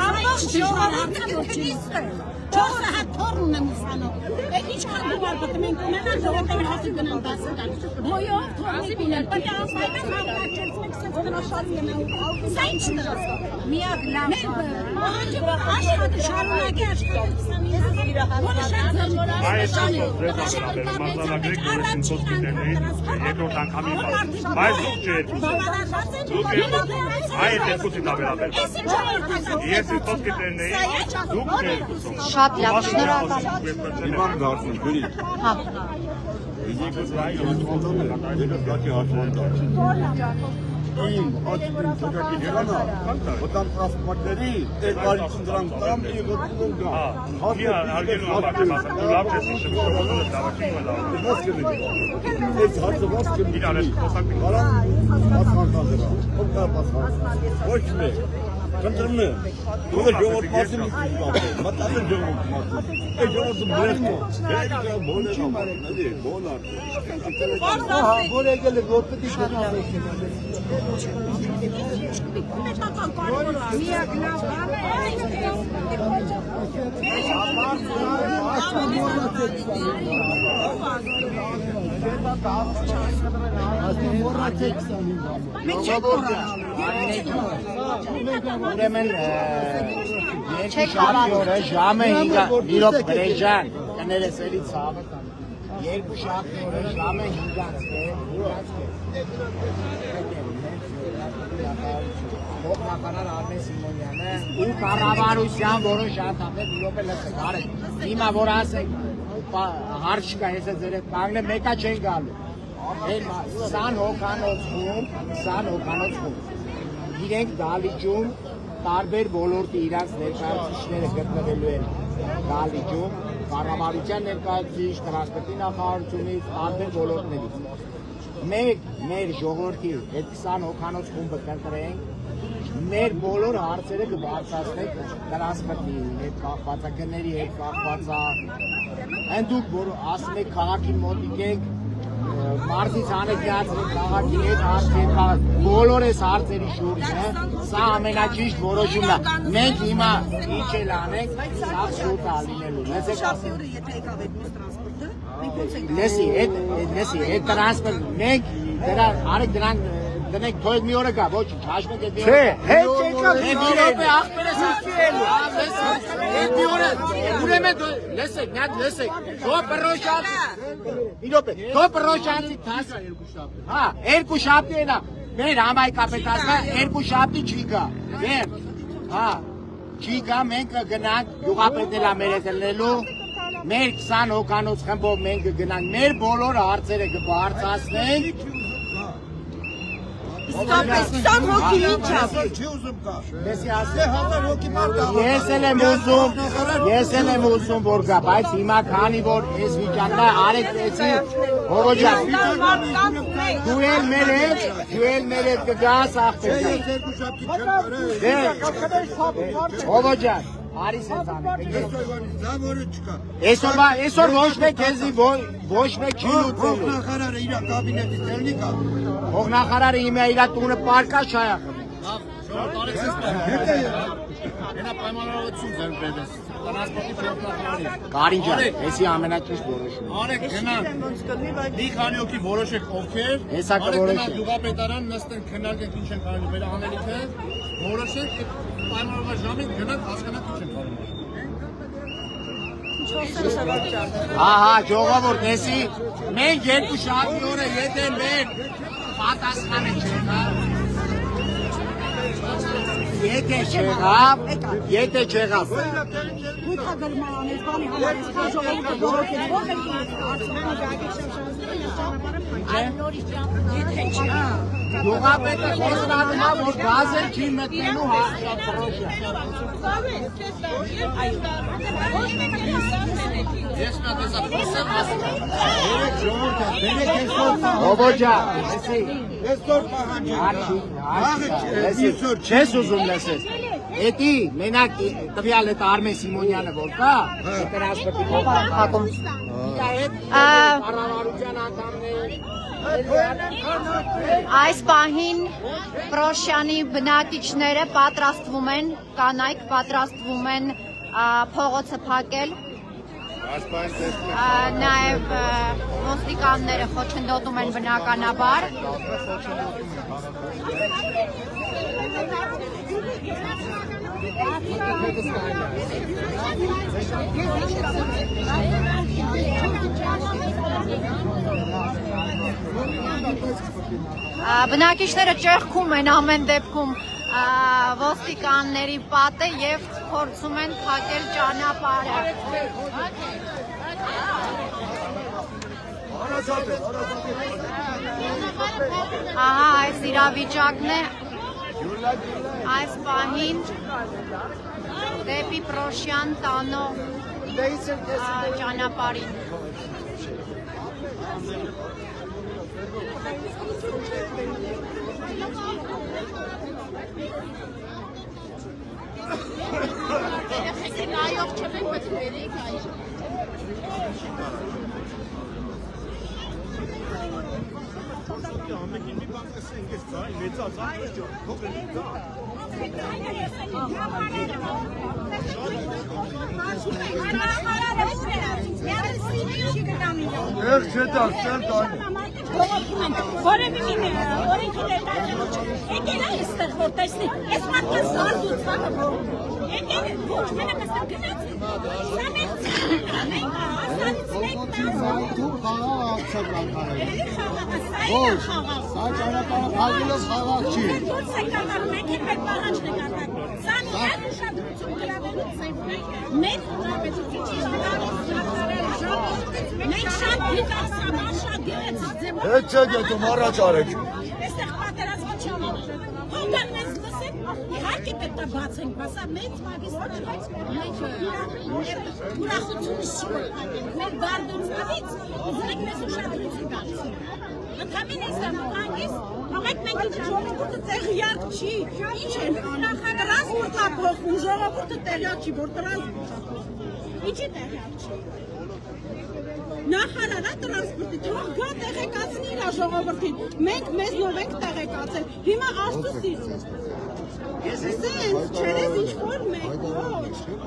Ամբողջ ժողովուրդը քնիստ է։ Չորսը հատ թորն եմ ուսանող։ Ինչքան դուր պետք մենք ունենանք ժողովրդի հասի գնան դասը տան։ Ոյով թորնի պինել։ Պետք է ասպայման հավաքեցնենք սենց գնաշարի եմ։ Սա ինչն է։ Միակ լավ։ Ահա աշխատը շարունակի աշխատել 20 Շատ լավ, շնորհակալ Հա Իմ աչքին ցոկակի գերանա, ոդան տրանսպորտների այդ բարիքին դրանք տամ եւ ոդում գա։ Հա, արգելում ապակեմ ասեմ, դու լավ չես իշում, ժողովուրդը դավաքի մը լավ։ Ո՞ս կդի։ Այս հարցը ո՞ս կդի։ Իրան ես խոսակ մի։ Բարան պատասխան դրա։ Ո՞ր կա պատասխան։ Ոչ մի։ Կընտրում եմ։ Դու ժողովուրդ մասին մի մտածել ժողովուրդ մասին։ Այդ ժողովուրդը մերկո։ Երբ բոլորը նայ, բոլոր։ Ահա, որ եկել է գործի դիպլոմա։ միակ լավ Ուրեմն երկուշաբթի օրը ժամը 5 իրոք Բրեժան կներես էլի ցավը տան երկուշաբթի օրը ժամը 5-ից Փոխնախարար Արմեն Սիմոնյանը ու կառավարության որոշ անդամներ իրոք լսեք արեք հիմա որ ասեք հարց չկա ես ձեր հետ կանգնեմ մեկա չեն գալու 20 հոգանոց խումբ իրենք դալիճում տարբեր ոլորտի իրանց ներկայացուցիչները գտնվելու են դալիճում, կառավարության ներկայացուցիչ, տրանսպորտի նախարարությունից, տարբեր ոլորտներից։ Մենք մեր ժողովրդի այդ 20 հոգանոց խումբը կընտրենք, մեր բոլոր հարցերը կբարձրացնենք տրանսպորտի հետ կապված, գների հետ կապված, այն դուք որ ասում եք քաղաքին մոտիկեք, մարզից անեկյացրեք քաղաքի հետ հարցեր, բոլոր այս հարցերի շուրջը, սա ամենաճիշտ որոշումն է։ Մենք հիմա իջել անենք, սա շուտ ալինելու։ Շաբթի եթե եկավ այդ տրանսպորտը, մենք ոնց ենք։ Լեսի, այդ տրանսպորտ մենք դրա արեք դրան դնենք թույլ մի օրը գա, ոչինչ, հաշվեք այդ մի օրը։ Չէ, հետ եկավ։ Այդ մի օրը աղբերս ասել։ Այդ մի օրը, ուրեմն լսեք, մի հատ լսեք։ Դո պրոշանցի տասը երկու շաբթի։ Հա, երկու շաբթի էնա։ Մեր համայնքապետարանը երկու շաբթի չի գա։ Դեր։ Հա, չի գա, մենք կգնանք գյուղապետելա մեր հետ լնելու։ Մեր 20 հոգանոց խմբով մենք կգնանք, մեր բոլոր հարցերը կբարձրացնենք։ Իսկապես 20 հոգի ինչ է։ Ես եմ ուզում որ գա, բայց հիմա քանի որ այս վիճակն է, արեք էսի հողոջան։ Դու էլ մեր հետ կգաս աղբեր։ Հողոջան, արիս ես անեք։ Այսօր ոչ մեկ եզի ոչ մեկ չի լուծելու։ Նախարարը իր կաբինետից ելնի կա։ Փոխնախարարը հիմա իր տունը պարկա շայախը։ Հենա պայմանավորություն ձեր բերես։ Տրանսպորտի փոխնախարարի։ Կարին ջան, էսի ամենաճիշտ որոշումն է։ Արեք գնանք։ Մի քանի հոգի որոշեք ովքեր։ Հեսա կորոշեք։ Գյուղապետարան նստենք քննարկենք ինչ են կարելի մեր անելիքը։ Որոշեք պայմանավորված ժամին գնանք հասկանանք ինչ են կարելի։ Ահա, ժողովուրդ, էսի մենք երկու շաբթի օրը եթե մեր պատասխանը չեղավ, եթե չեղավ, Գույթագրմանից բանի համար ես կա ժողովուրդը բողոքեց, ո՞ր Գյուղապետը խոստանում է, որ գազը չի մտնելու չես ուզում լսես, էտի մենակ տվյալ էտ Արմեն Սիմոնյանը որ կա, տրանսպորտի կառավարության անդամներ, Այս պահին Պրոշյանի բնակիչները պատրաստվում են, կանայք պատրաստվում են փողոցը փակել, նաև ոստիկանները խոչընդոտում են բնականաբար։ Բնակիչները ճեղքում են ամեն դեպքում ոստիկանների պատը եւ փորձում են փակել ճանապարհը։ Ահա այս իրավիճակն է այս պահին դեպի Պրոշյան տանող ճանապարհին։ Նայող չվեք, բայց վերեք այժմ։ Ամենին մի բան կսենք ես ծա, մեծած աղջոք, փոքր ծա։ Եղ չետար, սել տանի։ Որևէ մի օրենքի ներկայացուցիչ եկել է այստեղ որ տեսնի, այս մարդը զարդուցան եկել ոչ մենակ այստեղ գնացի։ Դու խաղաղ ակցական կարելի։ Ոչ, սա ճանապարհը փակելով խաղաղ չի։ Դուրս եկան մենք հետ պահանջ կգանք։ Սա մեր ուշադրություն գրավելուց է։ Մեր մենք շատ դիտասաբար շատ գեղեցիկ ձևով։ Հետ չեք դու առաջ արեք։ Այստեղ պատերազմը չանա։ Հոգան մեզ Իհարկե պետք է բացենք, բասա մեծ մագիստրատից մենք ուրախություն շուտ մեր բարդությունից ուզենք մեզ ուշադրություն դարձնել։ Ընդհանրապես հանգիստ, թողեք մենք ժողովուրդը տեղյակ չի, ինչ է տրանսպորտը փոխվում, ժողովուրդը տեղյակ չի, որ տրանսպորտը ինչի տեղյակ չի։ Նախարարը տրանսպորտի թող գա տեղեկացնի իր ժողովրդին, մենք մեզնով ենք տեղեկացել, հիմա աստուծից։ Սենց, չերես ինչ-որ մենք,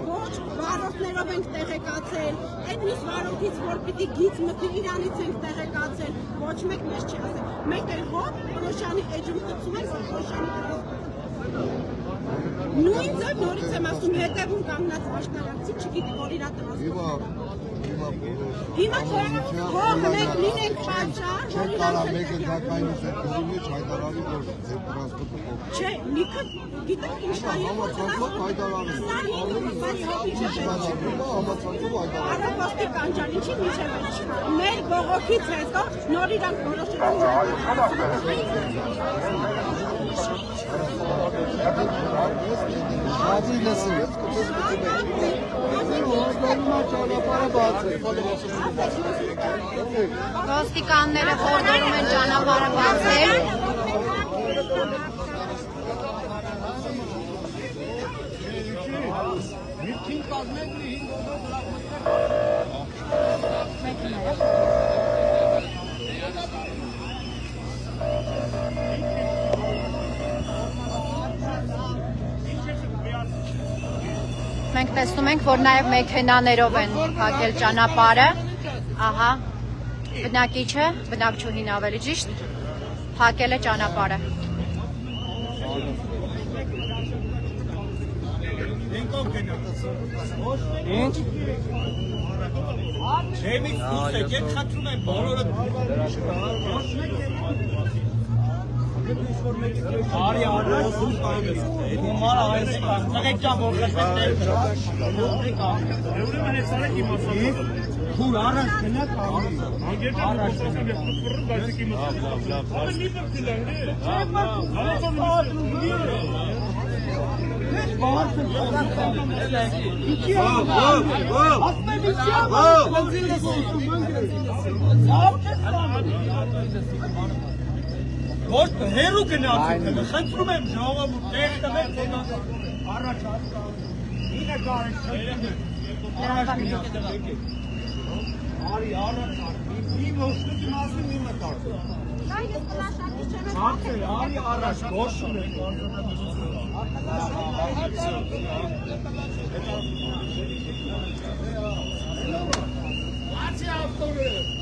ոչ, վարորդներով ենք տեղեկացել, այդ մյուս վարորդից, որ պիտի գիծ մտնի իրանից ենք տեղեկացել, ոչ մեկ մեզ չի ասել, մենք էլ հոտ Պրոշյանի էջում խծում ենք, որ Պրոշյանի նույն ձև նորից եմ ասում, հետևում կանգնած աշնարակցի, չգիտի, որ իրա տրանսպորտ։ Հիմա թող մենք լինենք պատճառ, որ իրանք Չէ, լիքը գիտեք ինչ հայը որ Արաբաստի կանջան, ինչի միջև չի։ Մեր բողոքից հետո նոր իրանք որոշեցին Ոստիկանները խորհուրդում են ճանապարհը բացել։ Մենք տեսնում ենք, որ նաև մեքենաներով են փակել ճանապարհը։ Ահա, բնակիչը, բնակչուհին ավելի ճիշտ, փակել է ճանապարհը։ Ինչ? Չեմից դուրս եք, ետ խաչում են բոլորը Արի առաջ դուրս պայմես, մարը այս պայմ, տղեք ճան որխեսներ Ուրեմն ես արեք իմ ասած Հուր առաջ գնակ առաջ Ոչ հերու գնացեք, խնդրում եմ ժողովուրդ, տեղ տվեք առաջ ինը կարեք առաջ գնացեք Արի առաջ իմ ոչնիկի մասին իմը կարդում Արի առաջ գոշում եք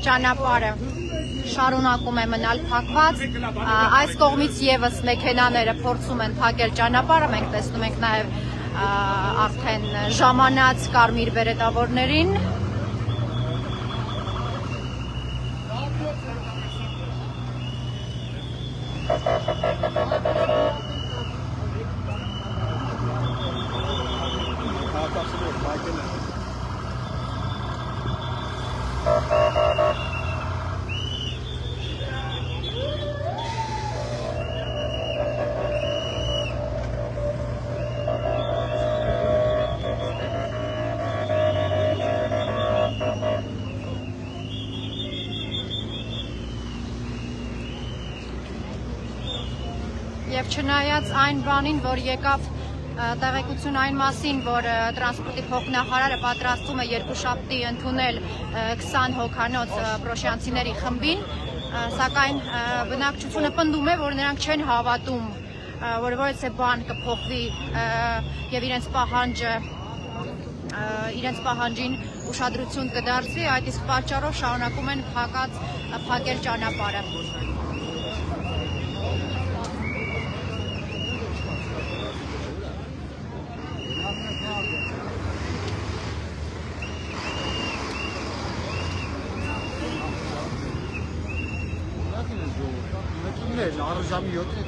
Ճանապարհը շարունակում է մնալ փակված, այս կողմից եւս մեքենաները փորձում են փակել ճանապարհը, մենք տեսնում ենք նաեւ արդեն ժամանած կարմիր բերետավորներին Եվ չնայած այն բանին, որ եկավ տեղեկություն այն մասին, որ տրանսպորտի փոխնախարարը պատրաստվում է երկուշաբթի ընդունել 20 հոգանոց պրոշյանցիների խմբին, սակայն բնակչությունը պնդում է, որ նրանք չեն հավատում, որ որևէ բան կփոխվի եւ իրենց պահանջին ուշադրություն կդարձվի, այդ իսկ պատճառով շարունակում են փակել ճանապարհը։ Արժամի 7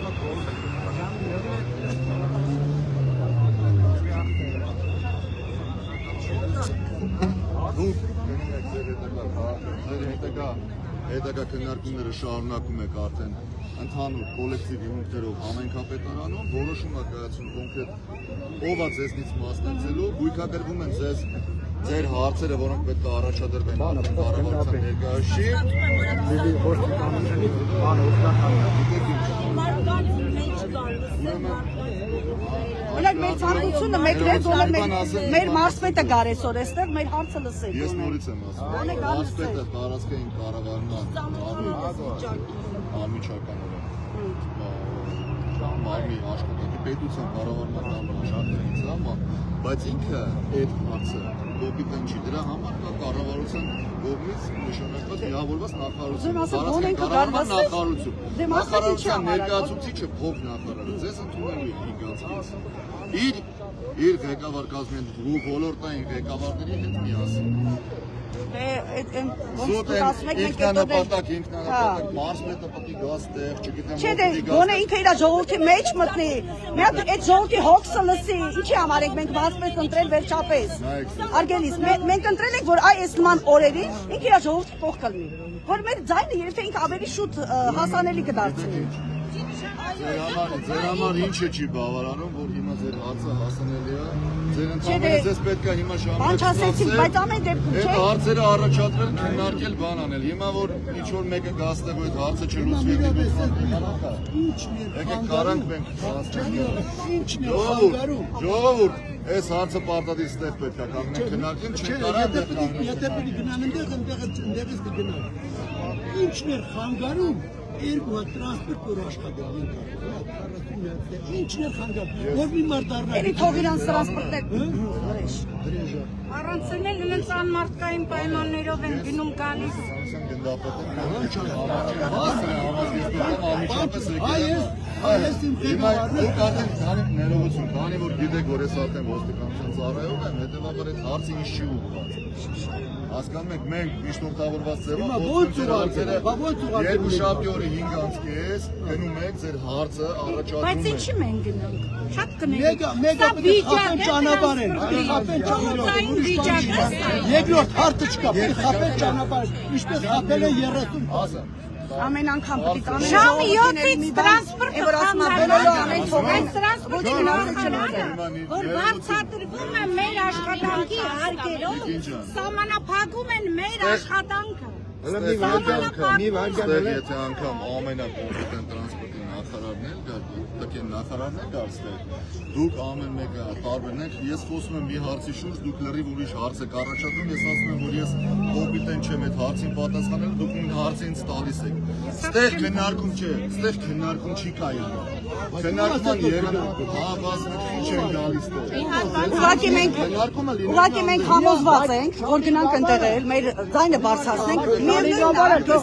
Դու հետագա քննարկումները շարունակում եք արդեն ընդհանուր կոլեկտիվ հիմունքներով համայնքապետարանում, որոշում է կայացում կոնկրետ ով է ձեզնից մասնակցելու, գույքագրվում են ձեզ ձեր հարցերը, որոնք պետք է առաջադրվեն կառավարության ներկայացուցիչ։ Օրինակ մեր ցանկությունը մեկն է, որ մեր մարզպետը գարեսոր էստեղ մեր հարցը լսեք։ Ես նորից եմ ասում, մարզպետը տարածքային կառավարման անմիջականորեն մարմի աշխատանքի պետության կառավարման շարքերից է, բայց ինքը այդ հարցը կոպիտեն չի, դրա համար կա կառավարության կողմից նշանակված միավորված նախարարություն, տարածքային կառավարման նախարարություն, նախարարության ներկայացուցիչը փոխ նախարարը, ձեզ ընդունելու է 5 անցքից, իր ղեկավար կազմեն ոլորտային ղեկավարների հետ միասին։ Ինքնանպատակ, մարզպետը պետք է գա ստեղ, չգիտեմ, չէ, գոնե ինքը իր ժողովրդի մեջ մտնի, մի հատ այդ ժողովրդի հոգսը լսի, ինչի համար ենք մենք մարզպետ ընտրել վերջապես։ Արգելիս, մենք ընտրել ենք, որ այս նման օրերին ինքը իր ժողովրդի փոխ կլինի, որ մեր ձայնը երբ թե ինքը ավելի շուտ հասանելի կդարձնի։ Ձեր համար ինչը չի բավարարում, որ հիմա ձեր հարցը հասանելի է, ձեր ընդհանրապես ձեզ պետք է հիմա շամփանացեցինք, բայց ամեն դեպքում չէ։ Այդ հարցերը առաջադրել, քննարկել, բան անել։ Հիմա որ ինչ որ մեկը գաստեղ ու այդ հարցը չլուծվի, եկեք կարանք մենք ժողովուրդ, այս հարցը պարտադիր ստեղ պետք է կանգնենք քննարկենք, չկարան դեռ կանգնենք։ Եթե պիտի գնան ընդեղից կգնան։ Ինչն է խանգարում երկու հատ տրանսպորտ որ աշխատել են։ Ինչն է խանգարում, որ մի մարդ դառնա։ Էլի թող իրանց տրանսպորտներ։ Առանցնել ունեն անմարդկային պայմաններով են գնում գալիս։ Այս իմ ղեկավարն ներողություն, քանի որ գիտեք, որ ես արդեն ոստիկանության ծառայող եմ, հետևաբար այդ հարցը ինչ չի ուղղված։ Հասկանում եք, մենք միշտորդավորված ձևով երկու շաբթի օրը 5 անցկես գնում եք ձեր հարցը առաջադրում եք։ Բայց ինչի մենք գնանք։ Շատ կնենք։ Մեկը պետք է խափեն ճանապարհ են, խափեն ճանապարհ։ Երկրորդ հարցը չկա, պետք է խափեն ճանապարհ։ Ինչպես խափել են 30 ամեն անգամ պետք է անեն Շամ 7-ից տրանսպորտը խանգարելու ամեն թողեն տրանսպորտի որ բարձրացվում է մեր աշխատանքի հարկերով, սահմանափակում են մեր աշխատանքը։ Եթե անգամ ամենակոմպետենտ տրանսպորտի նախարարն էլ գար, տկեն նախարարն էլ գար ստեղ, դուք ամեն մեկը տարբերն եք, ես խոսում եմ մի հարցի շուրջ, դուք լրիվ ուրիշ հարց եք առաջադրում, ես ասում եմ, որ ես կոմպետենտ չեմ այդ հարցին պատասխանել, դուք նույն հարցը ինձ տալիս եք։ Ստեղ քննարկում չէ, ստեղ քննարկում չի կայանում։ Քննարկման երբ ինչ են գալիս ստեղ։ Ուղղակի մենք համոզված ենք, որ գնանք ընտրել, մեր ձայնը բարձրացնենք, միևնույն հարցի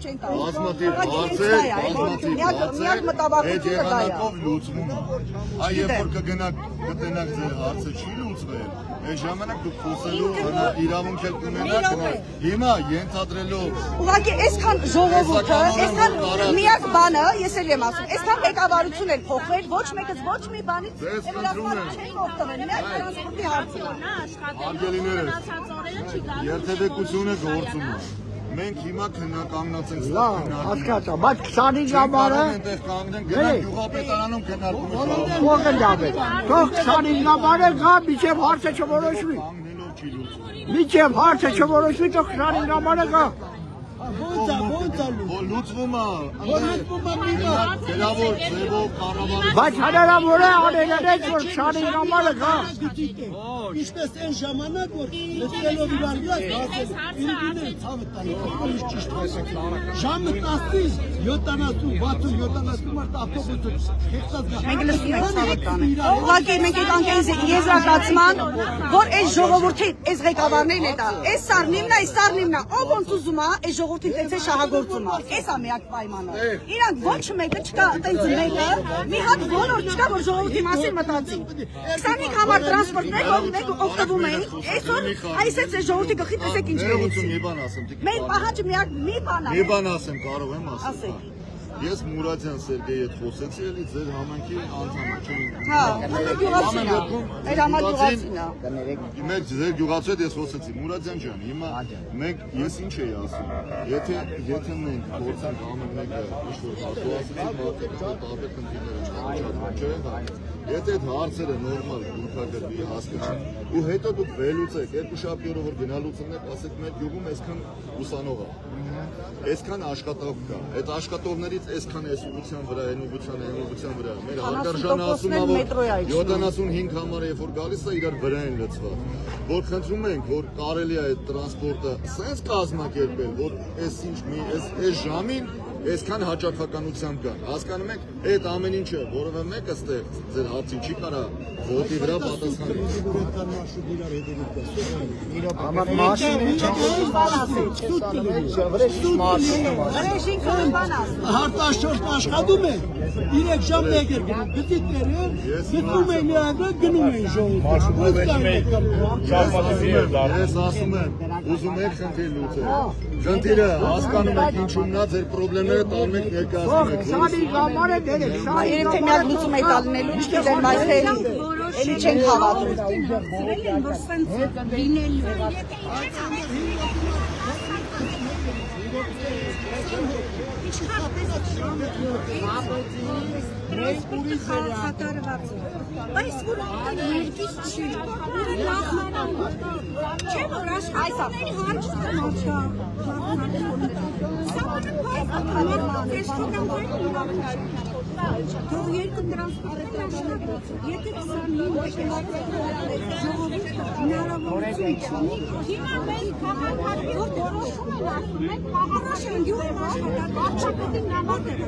չեն տալիս։ Բազմաթիվ հարցեր, այդ եղանակով լուծվում է։ Այ երբ որ կգնաք, կտենաք ձեր հարցը չի լուծվել, այդ ժամանակ դուք խոսելու իրավունք եք ունենաք, հիմա ենթադրելով ուղղակի այսքան ժողովուրդը, այսքան միակ բանը, ես էլ եմ ասում, այսքան ղեկավարություն էլ փոխվել, ոչ մեկը ոչ մի բանից չեն օգտվել, միակ տրանսպորտի հարցը։ երթևեկությունը գործում է։ Մենք հիմա կանգնած ենք լավ, հասկացա, բայց 25 ամառը այնտեղ կանգնենք, գնանք գյուղապետարանում քննարկում ենք։ Թող 25 ամառը գա, միջև հարցը չորոշվի։ Միջև հարցը չորոշվի, թող 25 ամառը գա։ Լուծվում է, գերավոր ձևով կառավարություն։ Բայց հնարավոր է անելանից, որ 25 ամառը գա։ Ինչպես այն ժամանակ, որ լսելով իրար վրա հասել, ինքնին ցավը տալի, ինչ ճիշտ ասած։ Ժամը 10-ից 70, 60, 70 մարդ ավտոբուսը հեքտած գա։ Մենք լսում ենք ցավը տանը։ Ուղղակի մենք եկանք այս եզրակացման, որ այս ժողովրդի, այս ղեկավարներն է դա, այս սարնիմնա, ով ոնց ուզում է, այս ժողովրդի տենց է շահագործում է։ Էս է միակ պայմանը։ Իրանք ոչ մեկը չկա, տենց մեկը, մի հատ ոլորտ չկա, որ ժողովրդի մասին մտածի։ 25 համար տրանսպորտներ, որ մենք օգտվում ենք, այսօր այսպես է ժողովրդի գլխի տեսեք ինչ վերեցի։ Մեր պահանջը միակ մի բան է։ Մի բան ասեմ, կարող եմ ասել։ Ես Մուրադյան Սերգեյի հետ խոսեցի, էլի ձեր համանքի անդամը չեմ։ Հա, գյուղացին է։ Այդ համագյուղացին է։ Մենք ձեր գյուղացու հետ ես խոսեցի, Մուրադյան ջան, հիմա մենք ես ինչ էի ասում, եթե մենք փորձենք ամեն մեկը ինչ-որ տարբեր խնդիրներ չեն, եթե այդ հարցերը նորմալ գույքագրվի հասկացի ու հետո դուք վերլուծեք, երկու շաբթի օրը որ գնալուց եք, ասեք մեր գյուղում այսքան ուսանող է, այսքան աշխատող կա, այդ աշխատողներից այսքան այս ուղղության վրա, այն ուղղության վրա, մեր հարգարժանը ասում է, որ 75 համար երբ որ գալիս է իրար վրա են լցված, որ խնդրում ենք, որ կարելի է այդ տրանսպորտը սենց կազմակերպել, որ այս ժամին այսքան հաճախականությամբ կան, հասկանում եք, այդ ամեն ինչը, որովը մեկը ստեղ ձեր հարցին չի կարա ոտի վրա պատասխանել։ Հարտաշորտ աշխատում են, 3 ժամ եկել գնում, գծիտները գնում են նրանք, գնում են ժողովուրդ։ Ես ասում եմ, ուզում եք խնդիր լուծել, խնդիրը հասկանում եք ինչումն է, ձեր պրոբլեմները տանում եք ներկայացնում եք։ Երբ թե միակ լուծում եք ալնելու, չգիտեմ, բայց էլի չենք հավատում։ Բայց որ երկից չի, որը նախնական չէ, որ աշխատողների հարցը մոչա։ Թող երկու տրանսպորտը աշխատող, եթե 25 ժողովուրդը հնարավորություն չունի, հիմա մենք քաղաքացի որ որոշում են ասում, մենք քաղաքացի գյուղում աշխատած, աշխատողին նամակ են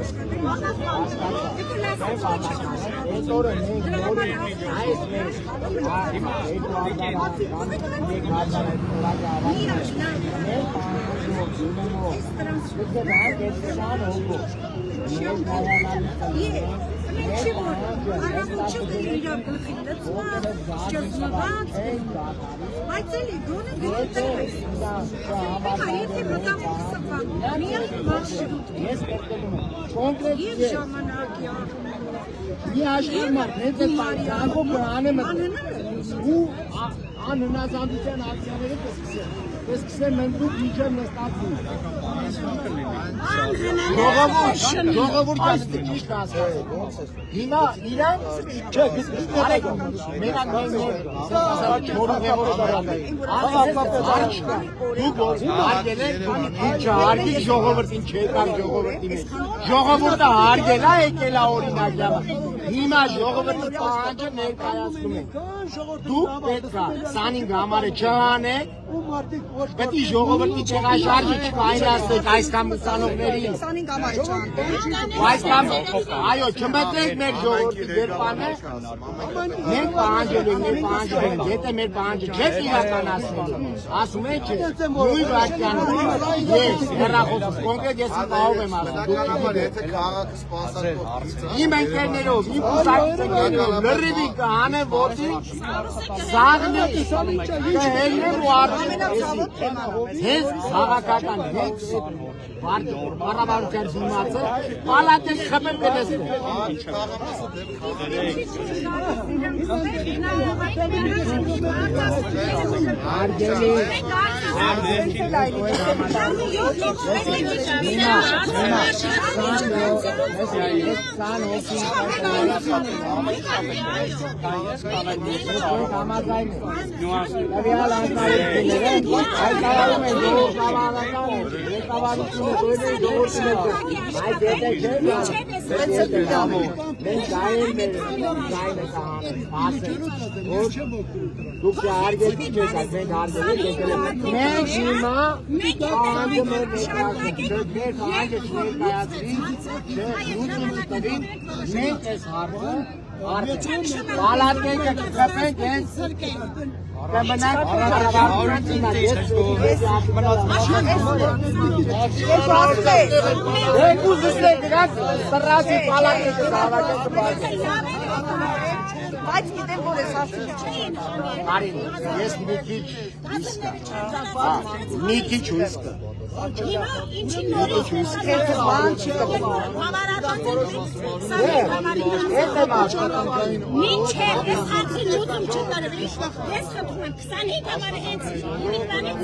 անհնազանդության ակցիաները կսկսեն մենք դուք միջև նստածին։ Ժողովուրդը ճիշտ ասել։ Հիմա իրան չէ, գիտեք, մենակ դուք հարգել եք, ինչը հարգի ժողովրդին չեկավ ժողովրդի մեջ։ Ժողովուրդը հարգել է, եկել է օրինակյանը։ Հիմա ժողովրդի պահանջը ներկայացնում եք։ Դուք պետք է 25 համարը չհանեք, պետք է ժողովրդի չեղաշարժը չկայացնեք այսքան ուսանողներին։ 25 համարը չանեք։ Այսքան, այո, չմտնեք մեր ժողովրդի դերպանը, մենք պահանջելու ենք, եթե մեր պահանջը չեք իրականացնելու, ասում եք չէ, նույն վարքյանը, ես հեռախոսս, կոնկրետ ես պահով եմ ասում, իմ ընկերներով, իմ ուսակցություններով, լրիվի կհանեմ ոտի, զաղնի, կհելնեմ ու հենց քաղաքական հենց կառավարության դիմացը պալատեն խմեմ կտեսնեմ։ Դուք հարգեցիք չեք, մենք հարգել ենք, մենք հիմա պահանջում ենք մենք այս հարցը պալատները կխփենք հենց կմնանք կառավարության երկու զսեք դրանք սրասի պալատները հավաքել բայց գիտեմ, որ ես հարցի չէին։ Արին, ես մի քիչ իսկա։ Մի քիչ իսկա։ Ինչի նորից Քեզ բան չի կպա։ Մինչև ես հարցի լուծում չտարվի, ես խնդրում եմ 25 համար հենց իմիգրանից,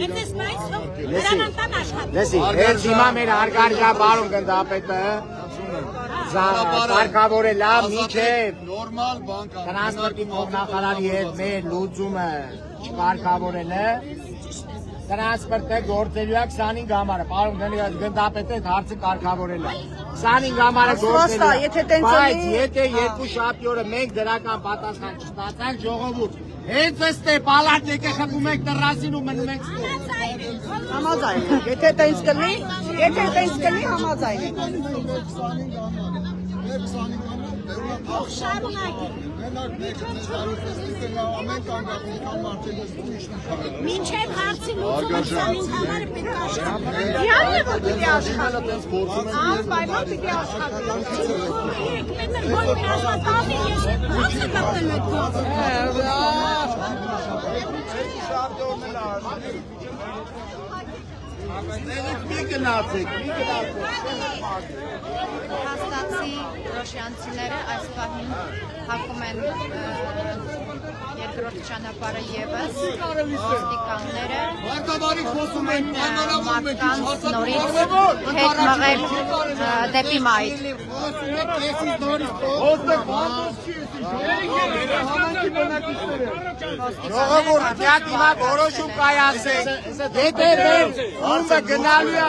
ես նայեցով հրանանտան աշխատում։ Լսի, հենց հիմա մեր հարգարժա բարոն գնդապետը կարգավորել է միջև նորմալ բան կա։ տրանսպորտի փոխնախարարի հետ մեր լուծումը չկարգավորել է։ Տրանսպորտը գործելու է 25 համարը, պարոն գնդապետը այդ հարցը կարգավորել է։ 25 համարը գործելու է, բայց եթե երկու շաբթի օրը մենք դրական պատասխան չստացանք, ժողովուրդ, հենց ըստ է պալատ եկե խփում եք տռասին ու մնում եք Համաձայն եք, եթե տենց կլի, համաձայն եք։ Մինչև հարցի լուծումը 25 համարը պետք է աշխատի։ որ պիտի աշխատի։ Անպայման պիտի աշխատի։ Եկեք որ մի աշխատի ես ո՞նց է կապել այդ գործը։ մի գնացեք։ Հաստատի ռոշյանցիները այս պահին հակում են երկրորդ ճանապարհը եւս ոստիկանները մարդկանց նորից հետ մղել դեպի մայր։ Ժողովուրդ, հիմա որոշում կայացեք։ Եթե մեր ումը գնալու է։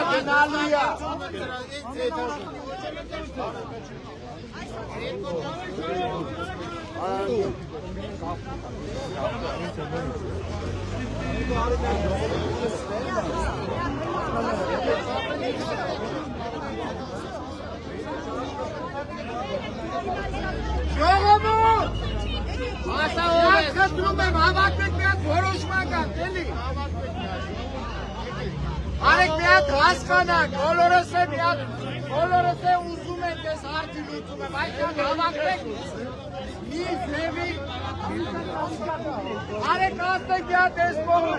Ժողովուրդ, խնդրում եմ հավաքեք մի հատ որոշման գանք, էլի։ Արեք մի հատ հասկանանք, բոլորս է ուզում ենք ես հարցի լուծում եմ, այդքան հավաքեք մի ձևի, արեք ասեք մի հատ ես կողմը,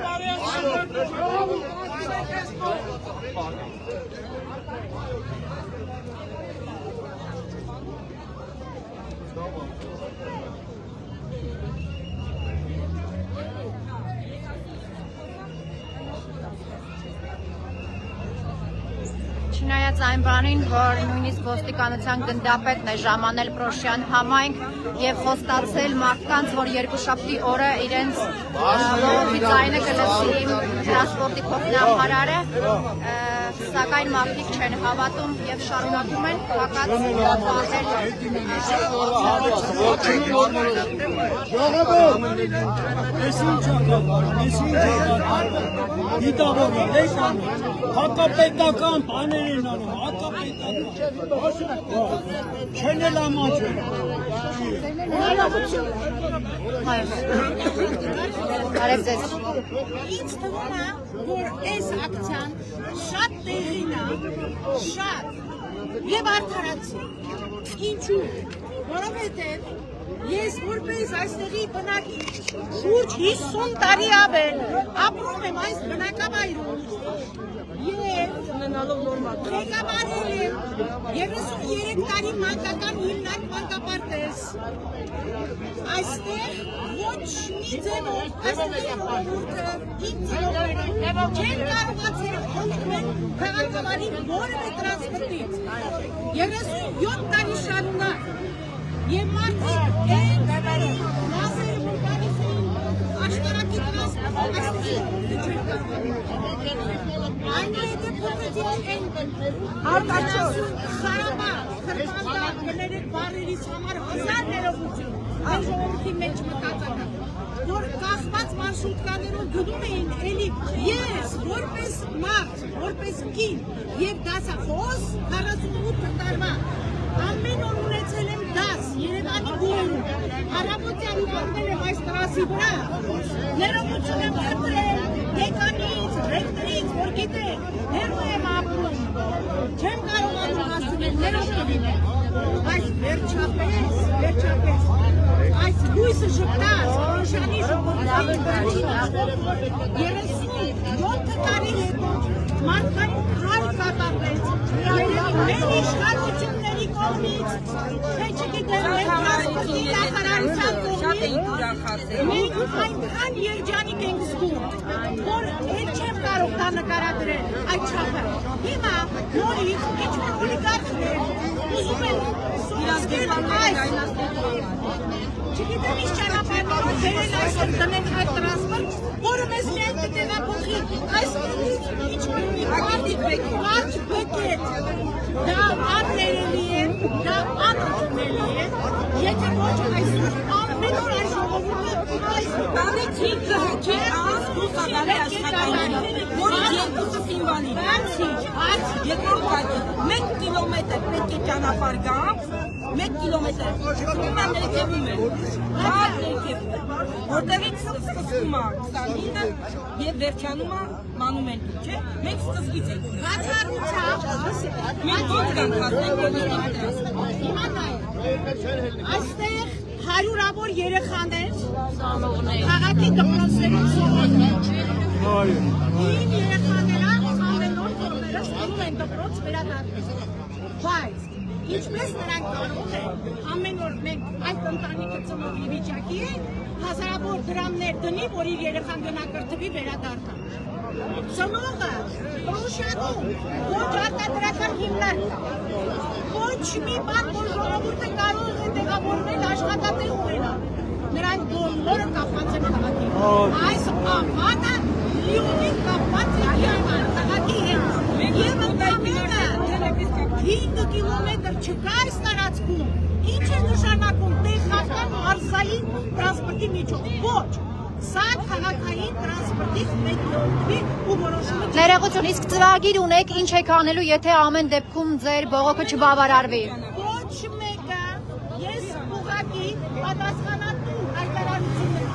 Չնայած այն բանին, որ նույնիսկ ոստիկանության գնդապետն է ժամանել Պրոշյան համայնք եւ խոստացել մարդկանց, որ երկուշաբթի օրը իրենց ողորմի ձայնը կլսի տրանսպորտի փոխնախարարը, սակայն մարդիկ չեն հավատում եւ շարունակում են փակած հակապետական բաներ են անում, չեն էլ ամաչում։ Արև ձեզ։ Ինձ թվում է, որ այս ակցիան շատ տեղին է, շատ եւ արդարացի։ Ինչու՞։ Որովհետեւ ես որպես այստեղի բնակիչ շուրջ 50 տարի ավել ապրում եմ այս բնակավայրում եւ ղեկավարել եմ 33 տարի մանկական հիմնարկ մանկապարտեզ։ Այստեղ ոչ մի ձևով այստեղի ժողովուրդը չեն կարողացել օգնել քաղաքավարի որևէ տրանսպորտից 37 տարի շարունակ եւ մարդիկ են մասերը որ գալիս են աշտարակի տրանսպորտը այնուհետև փոխեցին են արտաչություն, խարաբար, խրպանդակ, կներեք բարերից համար հազար ներողություն այն ժողովրդի մեջ մտածակա, որ կախված մարշրուտկաներով գնում էին էլի ես, որպես մարդ, որպես կին և դասախոս 48 տարվա ամեն օր ունեցել եմ դաս Երևանի գույնում, առավոտյան ուղարկվել եմ այս տրասի վրա, ներողություն եմ խնդրել դեկանից, ռեկտորից, որ գիտեք, հեռու եմ ապրում, չեմ կարողանում հասցնել, ներողություն եմ, բայց վերջապես, այս լույսը շփտած, Պրոշյանի ժողովրդի վերջին 37 տարի հետո մարդկային քար կատարվեց, մեր իշխանությունների կողմից, թե չգիտեմ, մեր տրանսպորտի նախարարության կողմից, մենք այնքան երջանիկ ենք զգում, որ էլ չեմ կարող դա նկարագրել այդ չափը։ Հիմա նորից ինչ-որ օլիգարխներ ուզում են սովորել այս չգիտեմ ինչ ճանապարհով դերել այսօր տնեն այդ տրանսպորտ, որը մեզ միայն կտեղափոխի այս ինչ-որ մի կարճ բեկետ, դա աններելի է, դա անընդունելի է, եթե ոչ այսօր ամեն օր այս ժողովուրդը այս բանեցի կհեչի ասկուսակալի աշխատանքին, որի երկուսը սիմվալի, երկրորդ կայքը, 1 կիլոմետր պետք է ճանապարհ գա, 1 կիլոմետր, հիմա ներքևում է, հատ ներքևում է, որտեղից սկսվում է 29-ը և վերջանում է մանումենտում, չէ, մենք սկզբից ենք, բացառությամբ, մենք ոնց կանք հասնենք հիմա նայ, այստեղ հարյուրավոր երեխաներ, քաղաքի դպրոցներում սովորում իմ երեխաները ամեն օր կողմերը ստում են դպրոց վերադառնում, բայց ինչպես նրանք կարող են ամեն օր մենք այդ ընտանիքը ծնողի վիճակի է հազարավոր դրամներ դնի, որ իր երեխան գնա կրթվի վերադառնա։ Ծնողը Պրոշյանում ոչ արտադրական հիմնարկ կա, ոչ մի բան, որ ժողովուրդը կարող է տեղավորվել աշխատատեղ ունենալ, նրանք բոլորը կապված են քաղաքի հետ։ Այս աղանը լիովին կապված է քաղաքի հետ։ Եվ ընդամենը 5 կիլոմետր չկա այս տարածքում, ինչ է նշանակում տեղական մարզային տրանսպորտի միջոց, ոչ, սա քաղաքային տրանսպորտից պետք է օգտվի ու որոշումը։ Ներողություն, իսկ ծրագիր ունեք, ինչ եք անելու, եթե ամեն դեպքում ձեր բողոքը չբավարարվի։ Ոչ մեկը, ես ուղղակի պատասխանատու հայտարարություններ,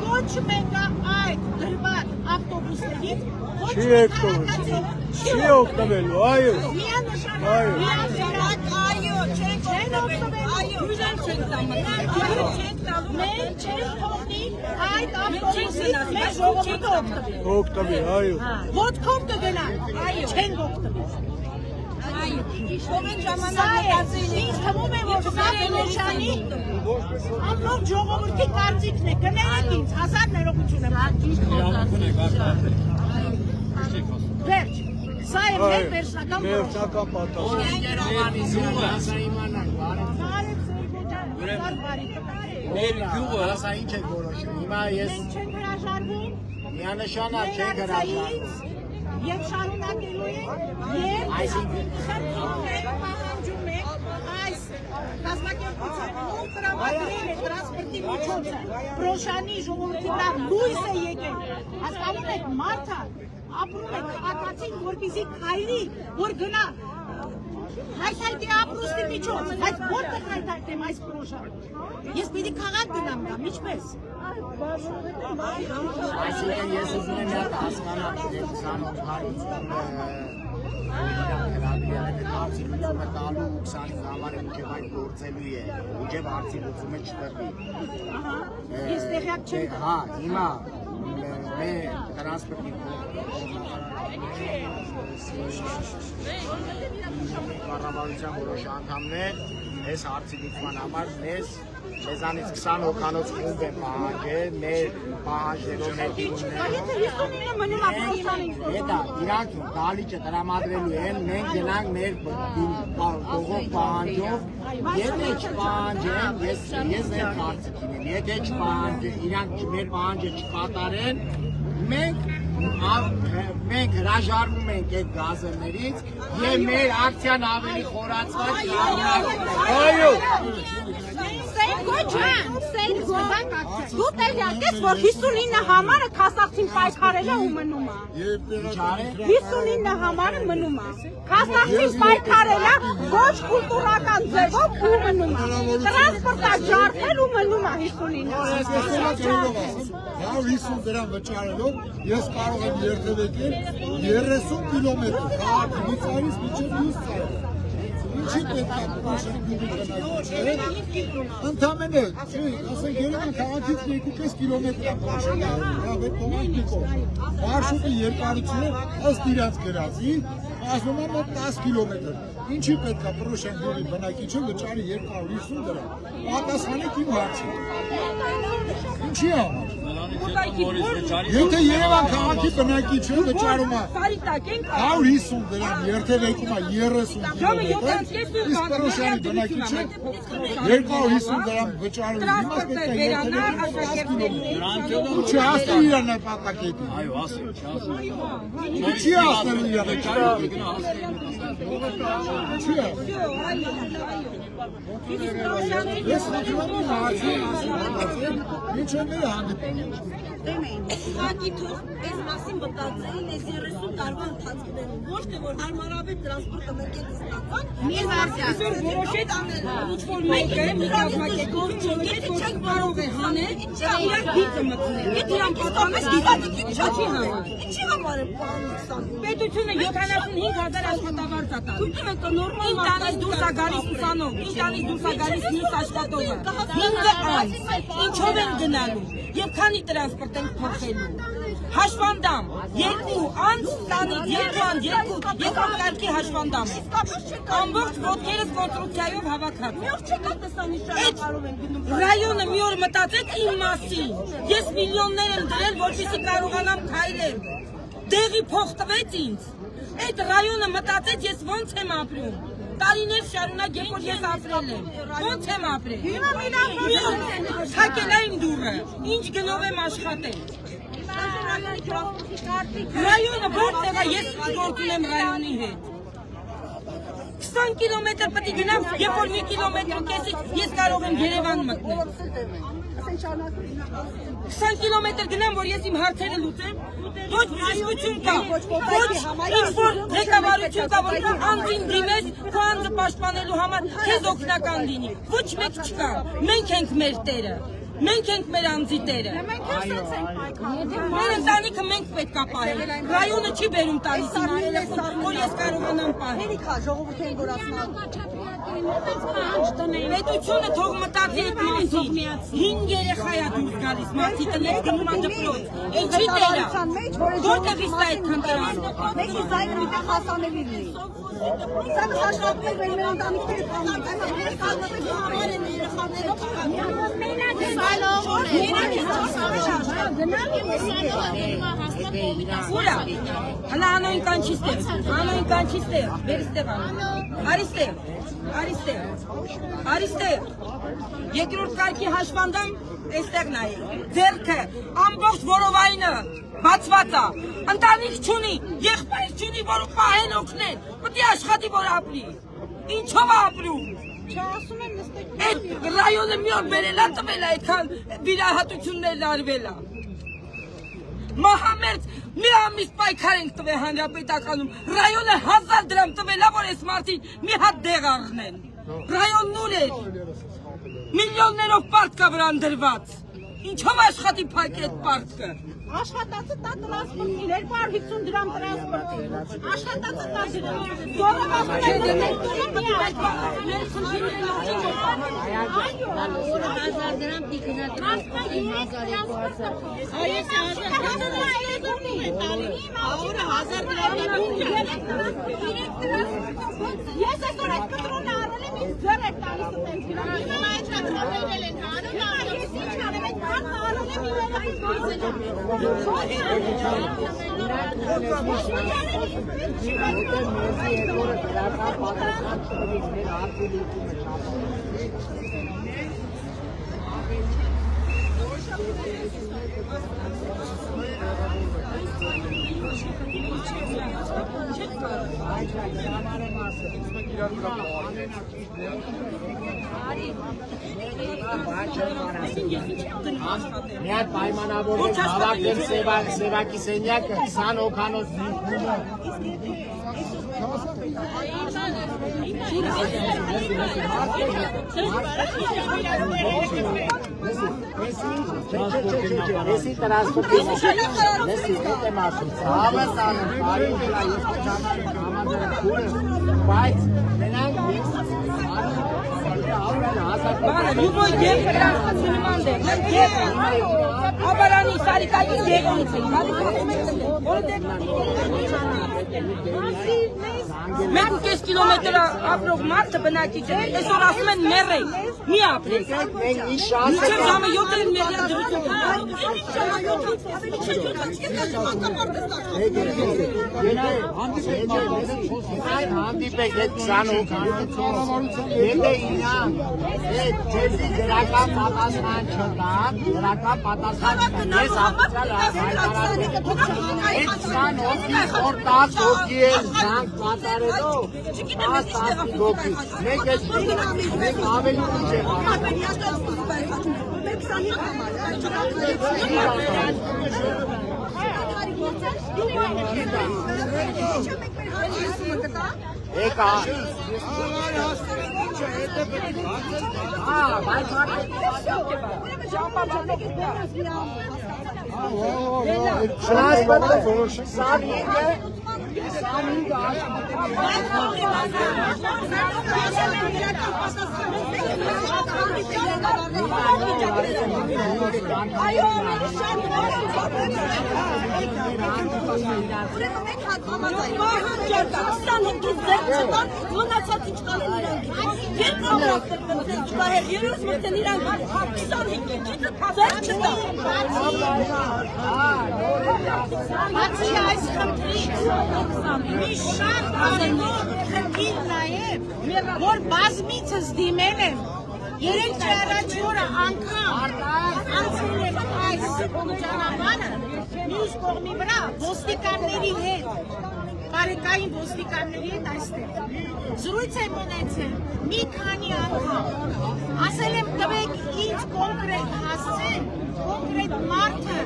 ոչ մեկը այդ դրված ավտոբուսներից Չի օգտվելու, չի օգտվելու, այո։ Այո, չեն օգտվելու, չեն տամը, մենք չեն թողնի այդ ավտոբուսից մեր ժողովուրդը օգտվի, այո։ ոտքով կգնա, չեն օգտվի։ Ովեն ժամանակ ինձ թվում է, որ սա Պրոշյանի ամբողջ ժողովրդի կարծիքն է, կներեք ինձ, հազար ներողություն եմ։ Վերջ, սա է մեր վերջնական Վերջնական պատասխան։ Մեր գյուղը հասա ինչ եք որոշում, հիմա ես մենք չենք հրաժարվում, միանշանակ չենք հրաժարվում։ Եվ շարունակելու ենք, և խնդրում ենք, պահանջում ենք այս կազմակերպության ով տրամադրել է տրանսպորտի միջոցը, Պրոշյանի ժողովրդի վրա լույս է եկել, հասկանում եք մարդը, ապրում է քաղաքացին, որպեսզի քայլի, որ գնա հայթայթի ապրուստի միջոց, բայց որտեղ հայթայթեմ այս Պրոշյանը, ես պիտի քաղաք գնամ գամ, ինչպես։ Այսինքն ես ուզում եմ հատ հասկանալ, դեպ 28 հարուցում հարցի լուծումը տալու 25 համարը մինչև այդ գործելու է, մինչև հարցի լուծումը չտրվի։ Ես տեղյակ չեմ տա։ Հա, հիմա մեր տրանսպորտի կառավարության որոշ անդամներ այս հարցի լուծման համար մեզանից 20 հոգանոց խումբ են պահանջել, մեր պահանջներով մեկի Հետա, իրանք դալիճը տրամադրելու են, մենք գնանք մեր դողով պահանջով, եթե չպահանջեն, ես մեր կարծիքին եմ, եթե չպահանջեն, իրանք մեր պահանջը չկատարեն, մենք հրաժարվում ենք այդ գազերներից և մեր ակցիան ավելի խորացված Այո։ Դու տեղյակ ես, որ 59 համարը քասախցին պայքարել է ու մնում է։ 59 համարը մնում է։ Քասախցին պայքարել է ոչ կուլտուրական ձևով ու մնում է։ Տրանսպորտա ջարդել ու մնում է 59 150 դրամ վճարելով ես կարող եմ երթևեկել 30 կիլոմետր քաղաքից մինչև մյուս ծառը։ ինչի պետք է պրոշենտ գյուղի բնակիչները ընդամենը, ասենք Երևան քաղաքից 2.5 կիլոմետր է պրոշենտ մարշրուտի երկարությունը ըստ իրաց գրածի ասում եմ մոտ 10 կիլոմետր։ Ինչի պետք է պրոշենտ գյուղի բնակիչը վճարի 250 դրամ։ Պատասխանեք իմ հարցին։ Ինչի համար։ Եթե Երևան քաղաքի բնակիչը վճարում է 150 դրամ, երթևեկում է 30 կիլոմետր, իսկ պրոշենտի բնակիչը 250 դրամ վճարում է, հիմա պետք է երթևեկում 10 կիլոմետր։ Ու չհասնի իր նպատակետին։ Այո, ասել, չի հասնելու իր նպատակետին։ Չի Ես հատուղան իմ հարցին ասեմ, ինչ է մեր հանդիպում։ Ուղղակի թող այս մասին մտածեին այս 30 տարվա ընթացքում, ոչ թե որ հարմարավետ տրանսպորտը մեկ է ստացան, մի այսօր որոշեց ինչ-որ մեկը մի կազմակերպություն, եթե չեք կարող է հանել, իրար գիծը մտնել։ Եթե իրանք պատամես գիտակի չաչի համար։ Ինչի համար է պարոն Պետությունը 75000 աշխատավարձ է տալիս։ Դուք եք նորմալ ինտանից դուրս է գալիս ուսանող, ինտանից դուրս է գալիս մյուս աշխատողը։ 5 այ, ինչով են գնալու եւ քանի տրանսպորտ են փոխելու։ Հաշվանդամ, 2 անց տանից 2 անց 2 երկակարգի հաշվանդամ է։ Ամբողջ ոտքերս կոնստրուկցիայով հավաքած։ Մի օր չկա տեսանիշարով են գնում։ Ռայոնը մի օր մտածեց իմ մասին։ Ես միլիոններ եմ դրել, որպեսզի կարողանամ քայլել։ Դեղի փող տվեց ինձ։ Այդ ռայոնը մտածեց ես ոնց եմ ապրում։ Տարիներ շարունակ երբ որ ես ապրել եմ, ոնց եմ ապրել։ Հիմա մինան թակել այն դուրը, ինչ գնով եմ աշխատել։ Ռայոնը որտեղ է, ես գործ ունեմ ռայոնի հետ։ 20 կիլոմետր պետք է գնամ, երբ որ մի կիլոմետր կեսից ես կարող եմ Երևան մտնել։ 20 կիլոմետր գնամ, որ ես իմ հարցերը լուծեմ, ոչ բժշկություն կա, ոչ ինչ-որ ղեկավարություն կա, որ անձին դիմես, քո անձը պաշտպանելու համար քեզ օգնական լինի, ոչ մեկ չկա, մենք ենք մեր տերը, մենք ենք մեր անձի տերը, մեր ընտանիքը մենք պետք է պահել, ռայոնը չի բերում տալիս իմ երեխուն, որ ես կարողանամ պահել։ Պետությունը թող մտածի այդ մասին, 5 երեխա է դուրս գալիս, մարդի տնից գնում է դպրոց, ինչի տերը, որտեղից է այդքան տրանսպորտ։ Մեկի զայնը միտեղ հասանելի լինի։ Սա աշխատել մեր ընտանիքների Ուրա, հլա անոյն կանչիստեղ, անոյն կանչիստեղ, վերստեղ անոյն, արիստեղ, երկրորդ կարգի հաշվանդամ, էստեղ նայի, ձերքը, ամբողջ որովայնը, բացված է, ընտանիք չունի, եղբայր չունի, որ պահեն օգնեն, պետք է աշխատի, որ ապրի, ինչով է ապրում։ Այդ ռայոնը մի օր բերել է տվել է, այդքան վիրահատություններն արվել է։ Մահամերձ մի ամիս պայքար ենք տվել հանրապետականում, ռայոնը 1000 դրամ տվել է, որ այս մարդին մի հատ դեղ առնեն։ Ռայոնն ուր էր, միլիոններով պարկ կա վրան դրված, ինչով աշխատի փակ այդ պարկը։ Աշխատածը տա տրանսպորտին, 250 դրամ տրանսպորտին, աշխատածը տա դրամ, դորով ասում է ես այսօր այդ կտրոնը առել եմ, ինձ ձեր եք տալիս ու տենց գիրամ, հիմա այդ կտրոններել են հարում, ես ինչ անեմ, այդ մարդը առել եմ իմ երախից Միատ պայմանավորել հավաքել սևակի սենյակը 20 օքանոց Եսի տրանսպորտի բայց մենակ Любой день транспорт Абарանի սարիկայի դեղոնից է։ Մենք 5 կիլոմետր ապրող մարդը բնակիչ է, այսօր ասում են մեռեք, մի ապրեք։ Մինչև ժամը 7-ին մերյա դրություն հանդիպեք այդ 20 հոգի, եթե իրան ձեզի դրական պատասխան չտան, դրական պատասխան չտան, ես ապցալ այդ 20 հոգի, որ 10 հոգի է զանգ պատարելով, 10 հոգի, մեկ ավելի ուժ է Եկա որ բազմիցս դիմել եմ, երեք չառաջի օրը անգամ անցել եմ այս ճանապարհը մյուս կողմի վրա ոստիկանների հետ, բարեկային ոստիկանների հետ այստեղ։ Զրույց եմ ունեցել մի քանի անգամ, ասել եմ տվեք ինձ կոնկրետ հասցեն, կոնկրետ մարդը,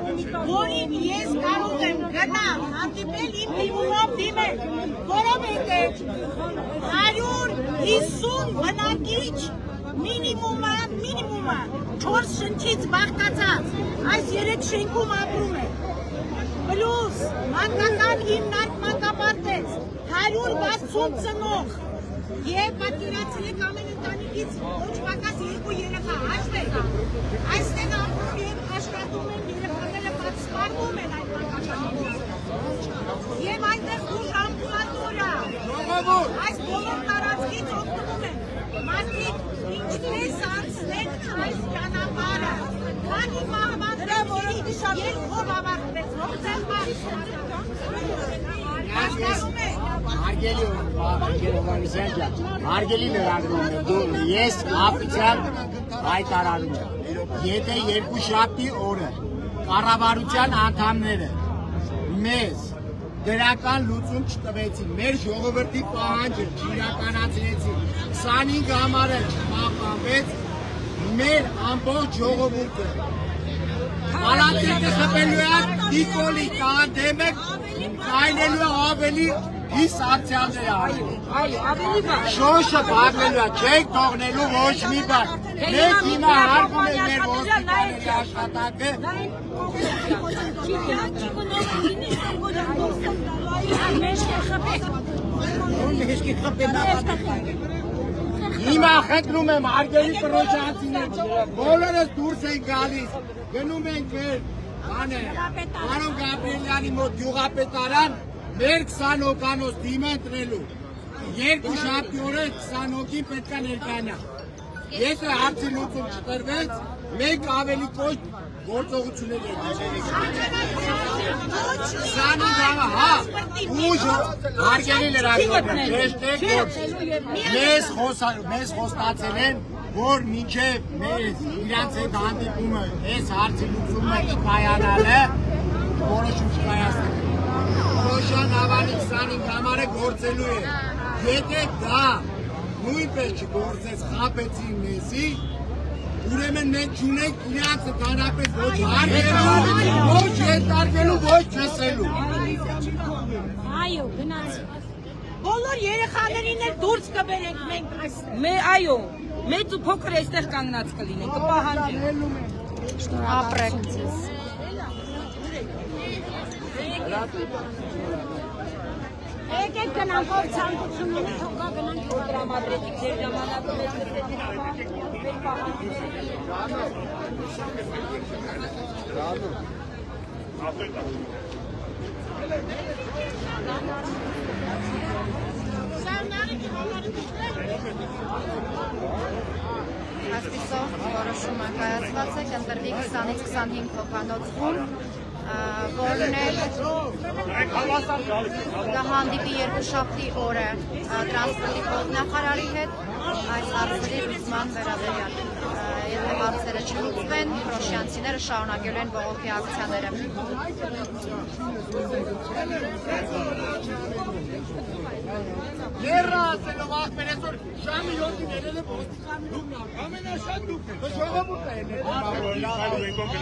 որին ես կարող եմ գնալ, հանդիպել իմ դիմումով դիմել, որովհետև 150 բնակիչ մինիմումը 4 շնչից բաղկացած այս 3 շենքում ապրում է, պլյուս մանկական հիմնարկ մանկապարտեզ, 160 ծնող և պատկերացրեք ամեն ընտանիքից ոչ պակաս 2 երեխա, հաշվեք, այստեղ ապրում և աշխատում են երեխաները սպառվում են այդ մանկականից և այնտեղ ուժ ամբուլատորա, այս բոլոր տարածքից օգտվում են, մարդիկ ինչպես անցնեն այս ճանապարհը, քանի մահվանների երկով ավարտվեց, ողջան Հարգելի լրագրողներ, ես ապիցիալ հայտարարում եմ, եթե երկուշաբթի օրը կառավարության անդամները մեզ դրական լուծում չտվեցին, մեր ժողովրդի պահանջը չիրականացրեցին, 25 համարը չպահպանվեց, մեր ամբողջ ժողովուրդը Արատիկը խփելու է դիկոլի տանդեմ է կայնելու ավելի հիս արձյալներ ավելի շոշը բաղնելու է, չեք թողնելու ոչ մի բան, մեկ հիմա հարգում է մեր ոստիկանների աշխատակը Հիմա խնդրում եմ հարգելի պրոժանցիներ, բոլորս դուրս են գալիս, գնում ենք մեր Պարոն Գաբրիելյանի մոտ գյուղապետարան, մեր 20 հոգանոց դիմ են տրելու, երկուշաբթի օրը 20 հոգին պետք է ներկայանա, եթե հարցի լուծում չտրվեց, մենք ավելի կոշտ գործողություններ ենք հարգելի լրագրողներ, հեշտեք, որ մեզ խոստացել են, որ մինչև իրանց հետ հանդիպումը այս հարցի լուծումը կայանալ է, որոշում չկայացնել։ Ռոշան Հավանի 25 համարը գործելու է, եթե դա նույնպես չգործեց խաբեցին մեզի, ուրեմն մենք չունենք իրանց ընդհանրապես ոչ հարգելու, ոչ ենթարկվելու, ոչ լսելու։ Այո, գնացինք։ Բոլոր երեխաներին էլ դուրս կբերենք մենք այստեղ։ Այո, մեծ ու փոքր այստեղ կանգնած կլինենք, կպահանջենք։ Ապրեք ձեզ։ Եկեք գնանք որ ցանկություն ունի թողա գնանք որ դրամատրետիկ ձեր ժամանակը մեր Այսպիսով որոշումը կայացված է կընտրվի 20-ից 25 հոգանոց խումբ, որն էլ կհանդիպի երկուշաբթի օրը տրանսպորտի փոխնախարարի հետ այս հարցերի լուծման վերաբերյալ։ Եթե հարցերը չլուծվեն, պրոշյանցիները շարունակելու են բողոքի ակցիաները։ Երա ասելով ախպեր այսօր շամի 7-ին երել է ոստիկան դուքն ամենաշատ դուք եք, ժողովուրդը են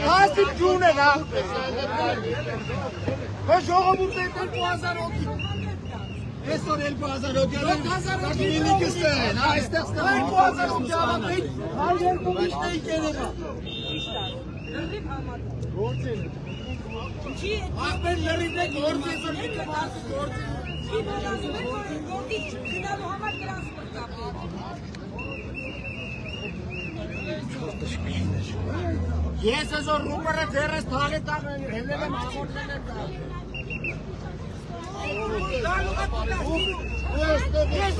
հասիվ ջուն են ախպեր ժողովուրդը են 2008-ին այսօր 2008-ին են այստեղ 2008-ին ավապետ հայ երկու միշտ էի կերեղա ախպեր լրիվ է գործ այսօր միկը մարդը գործ Ես այսօր ռուբերը ձերս թաղի տաղ հելել եմ աղորդել եմ Ես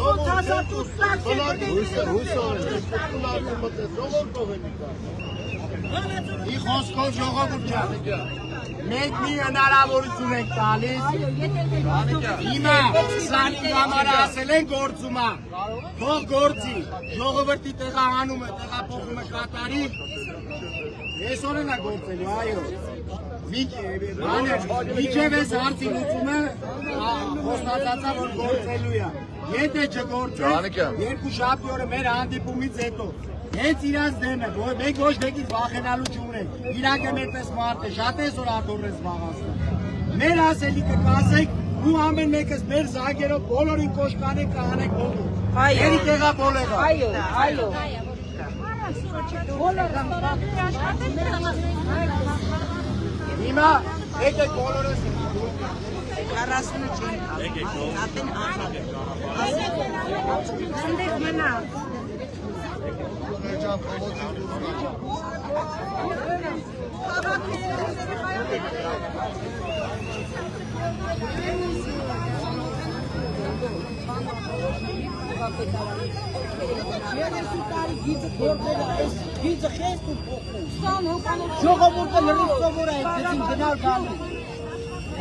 ի խոսքով ժողովուրդ ջան մենք մի հնարավորություն ենք տալիս հիմա 25 համարը ասել են գործում է թող գործի ժողովրդի տեղահանում է տեղափոխում է կատարի այսօր են գործելու այո միջև այս հարցի լուծումը խոստացածա որ գործելու է եթե չգործեն երկու շաբթի օրը մեր հանդիպումից հետո հենց իրաց դեմ է, մենք ոչ մեկից վախենալու չունենք, իրանք է մեր պես մարդ է, շատ է այսօր աթորն զբաղացնում։ Մեր ասելիքը կասենք, ու ամեն մեկս մեր զանգերով բոլորին կոշկանենք, կհանենք բոլոր։ Երի տեղա բոլեղա։ Այո։ Հիմա եկեք բոլորս 40 եկեք ապեն անհատ։ Այնտեղ մնա Ժողովուրդը լրիվ սովոր է այդպեսին գնալ գալու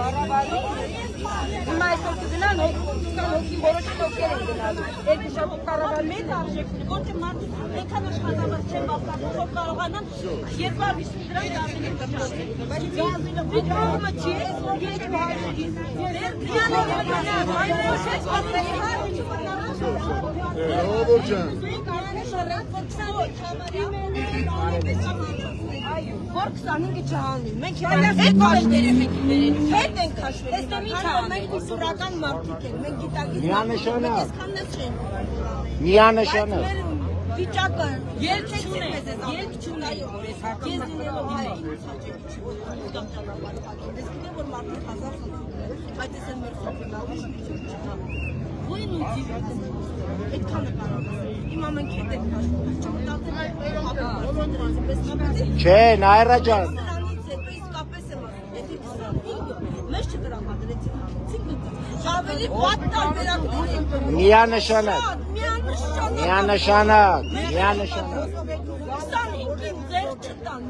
Հիմա այսօր կգնան հոգի որոշի ովքեր են գնալու երկու շաբաթ կառավար մեծ արժեքներ ոչ մարդիկ այնքան աշխատանք չեն բացառում որ կարողանան 250 դրամ դառնի բայց գազինը վիճակը չի ես հարցի Ժողովուրդ ջան որ 25-ը չհանվի։ Մենք հետ քաշվել հետ ենք քաշվել։ Այստեղ ինչ անում մենք սուրական մարդիկ ենք։ Մենք գիտակից միանշանակ վիճակը ելք չունի։ Ես լինելով հայ ես գիտեմ որ մարդիկ հազար բայց ես եմ մեր սոփինալու Ոյն ու այդքան է կարող։ Իմ ամեն քետ է քաշում։ Չէ, Նայրա ջան։ Իսկապես եմ ասում, եթե 25 մեզ չդրամադրեցին, ավելի վատ տարբերակներ են։ Միանշանակ։ 25-ին ձեր չտան,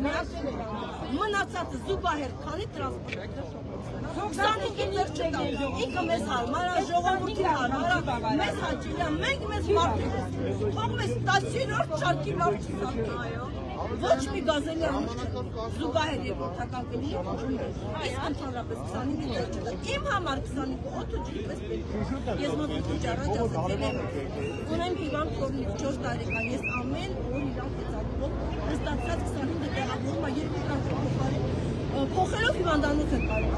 մնացածը զուգահեռ քանի տրանսպորտ 25-ին ձեր չտան, ինքը մեզ հարմար, ժողովրդի հարմար, մեզ հաճելի է, մենք մեզ մարդիկ ենք, թող մեզ 10-րդ շարքի լավ չսարքի, ոչ մի գազելյան զուգահեռ երկրորդական կլինի, իսկ ընդհանրապես 25-ին ձեր չտան, իմ համար 25-ը օդը ջրպես պետք է, ես մոտ ուղիչ առաջ ասեցել եմ, ունեմ հիվանդ կորնից 4 տարեկան, ես ամեն օր իրան կծակվող, նստացած 25-ը տեղավորում է երկու կան փոխելով հիվանդանոց են կարող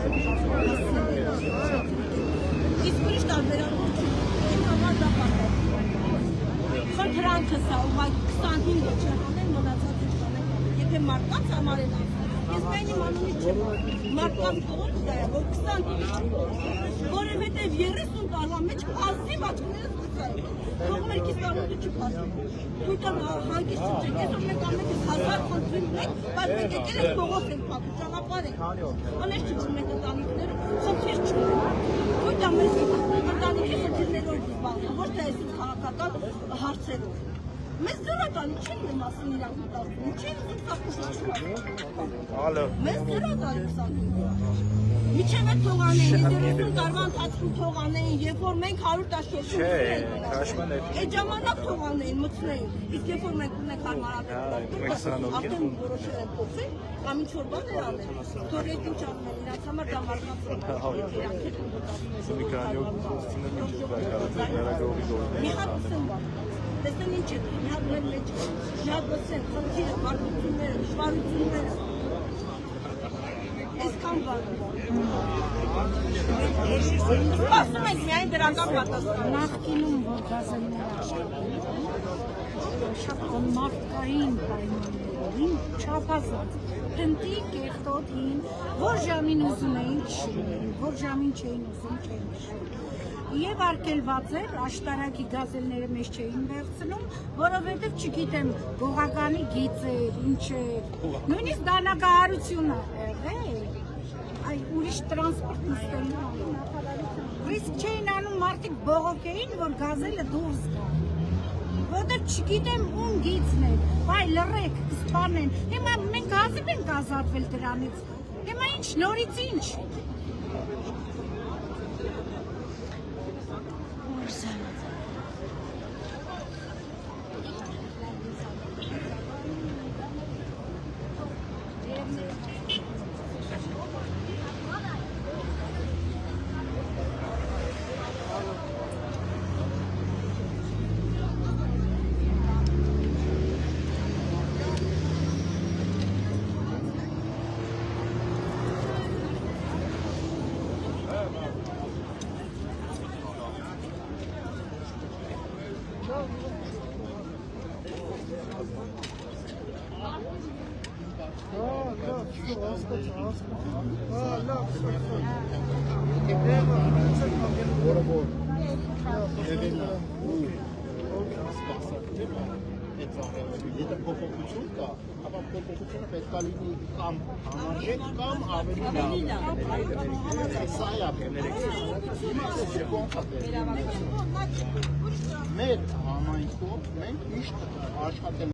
իսկ ուրիշ տարբերակով չի, իմ համար դա պատահ խնդրանքը սա ուղղակի 25-ը չհանեն մնացած չանեն եթե մարդկանց համար են Ես մեն իմ անունից չեմ մարդկանց կողոց դա է, որ 20 որևէտև 30 տարվա մեջ ազնիվ աչքներս կծային։ Թող մեր կիսարոտը չպասվի։ Դուք հանգիստ չեք, այսօր մենք ամենքս 1000 խնդրում ենք, բայց մենք եկել ենք կողոց ենք փակում, ճանապարհ ենք։ Աներ չունենք մենք ընտանիքները, խնդիր չունենք։ Դուք ամենքս ընտանիքի խնդիրներով զբաղվում, ոչ թե այսպես քաղաքական հարցերով։ Մեզ դրական չեն դե մասին իրանք մտածում, չեն Ալո։ մեզ դրական 25 Միջև է թողանեին, 30 տարվա ընթացքում թողանեին, երբ որ մենք 100 տաշորում այդ ժամանակ թողանեին, մտցնեին, իսկ երբ որ մենք ունենք հարմարավետություն, արդեն որոշել են փոխել, կամ ինչ-որ բան էր անել, թող այդ ինչ անում են, իրանց համար դա մի հատ սն բան, տեսնեն ինչ է, մի հատ մեր մեջ, մի հատ բսեն, խնդիրը, մարդությունները, դժվարությունները, այսքան բան Սպասում ենք միայն դրական պատասխան։ Նախկինում որ գազելներ աշխատում, շատ մարդկային պայմաններով, չափազանց, տնտի, կեղտոտ հին, որ ժամին ուզում էին քշում, որ ժամին չէին ուզում չէին քշում։ Եվ արգելված էր, աշտարակի գազելները մեզ չէին վերցնում, որովհետև չգիտեմ, գողականի գիծեր, ինչեր, նույնիսկ դանակահարություն եղել, այ ուրիշ տրանսպորտ նստեին անում, ռիսկ չէին անում, մարդիկ բողոք էին, որ գազելը դուրս գա, որտեղ չգիտեմ ում գիծն էր, բայ լռեք, կսպանեն, հիմա մենք հազիվ ենք ազատվել դրանից, հիմա ինչ, նորից ինչ, Եթե փոփոխություն կա, ապա փոփոխությունը պետք է լինի կամ համարժեք կամ ավելի լավ։ Սա է մեր համայնքով մենք միշտ աշխատել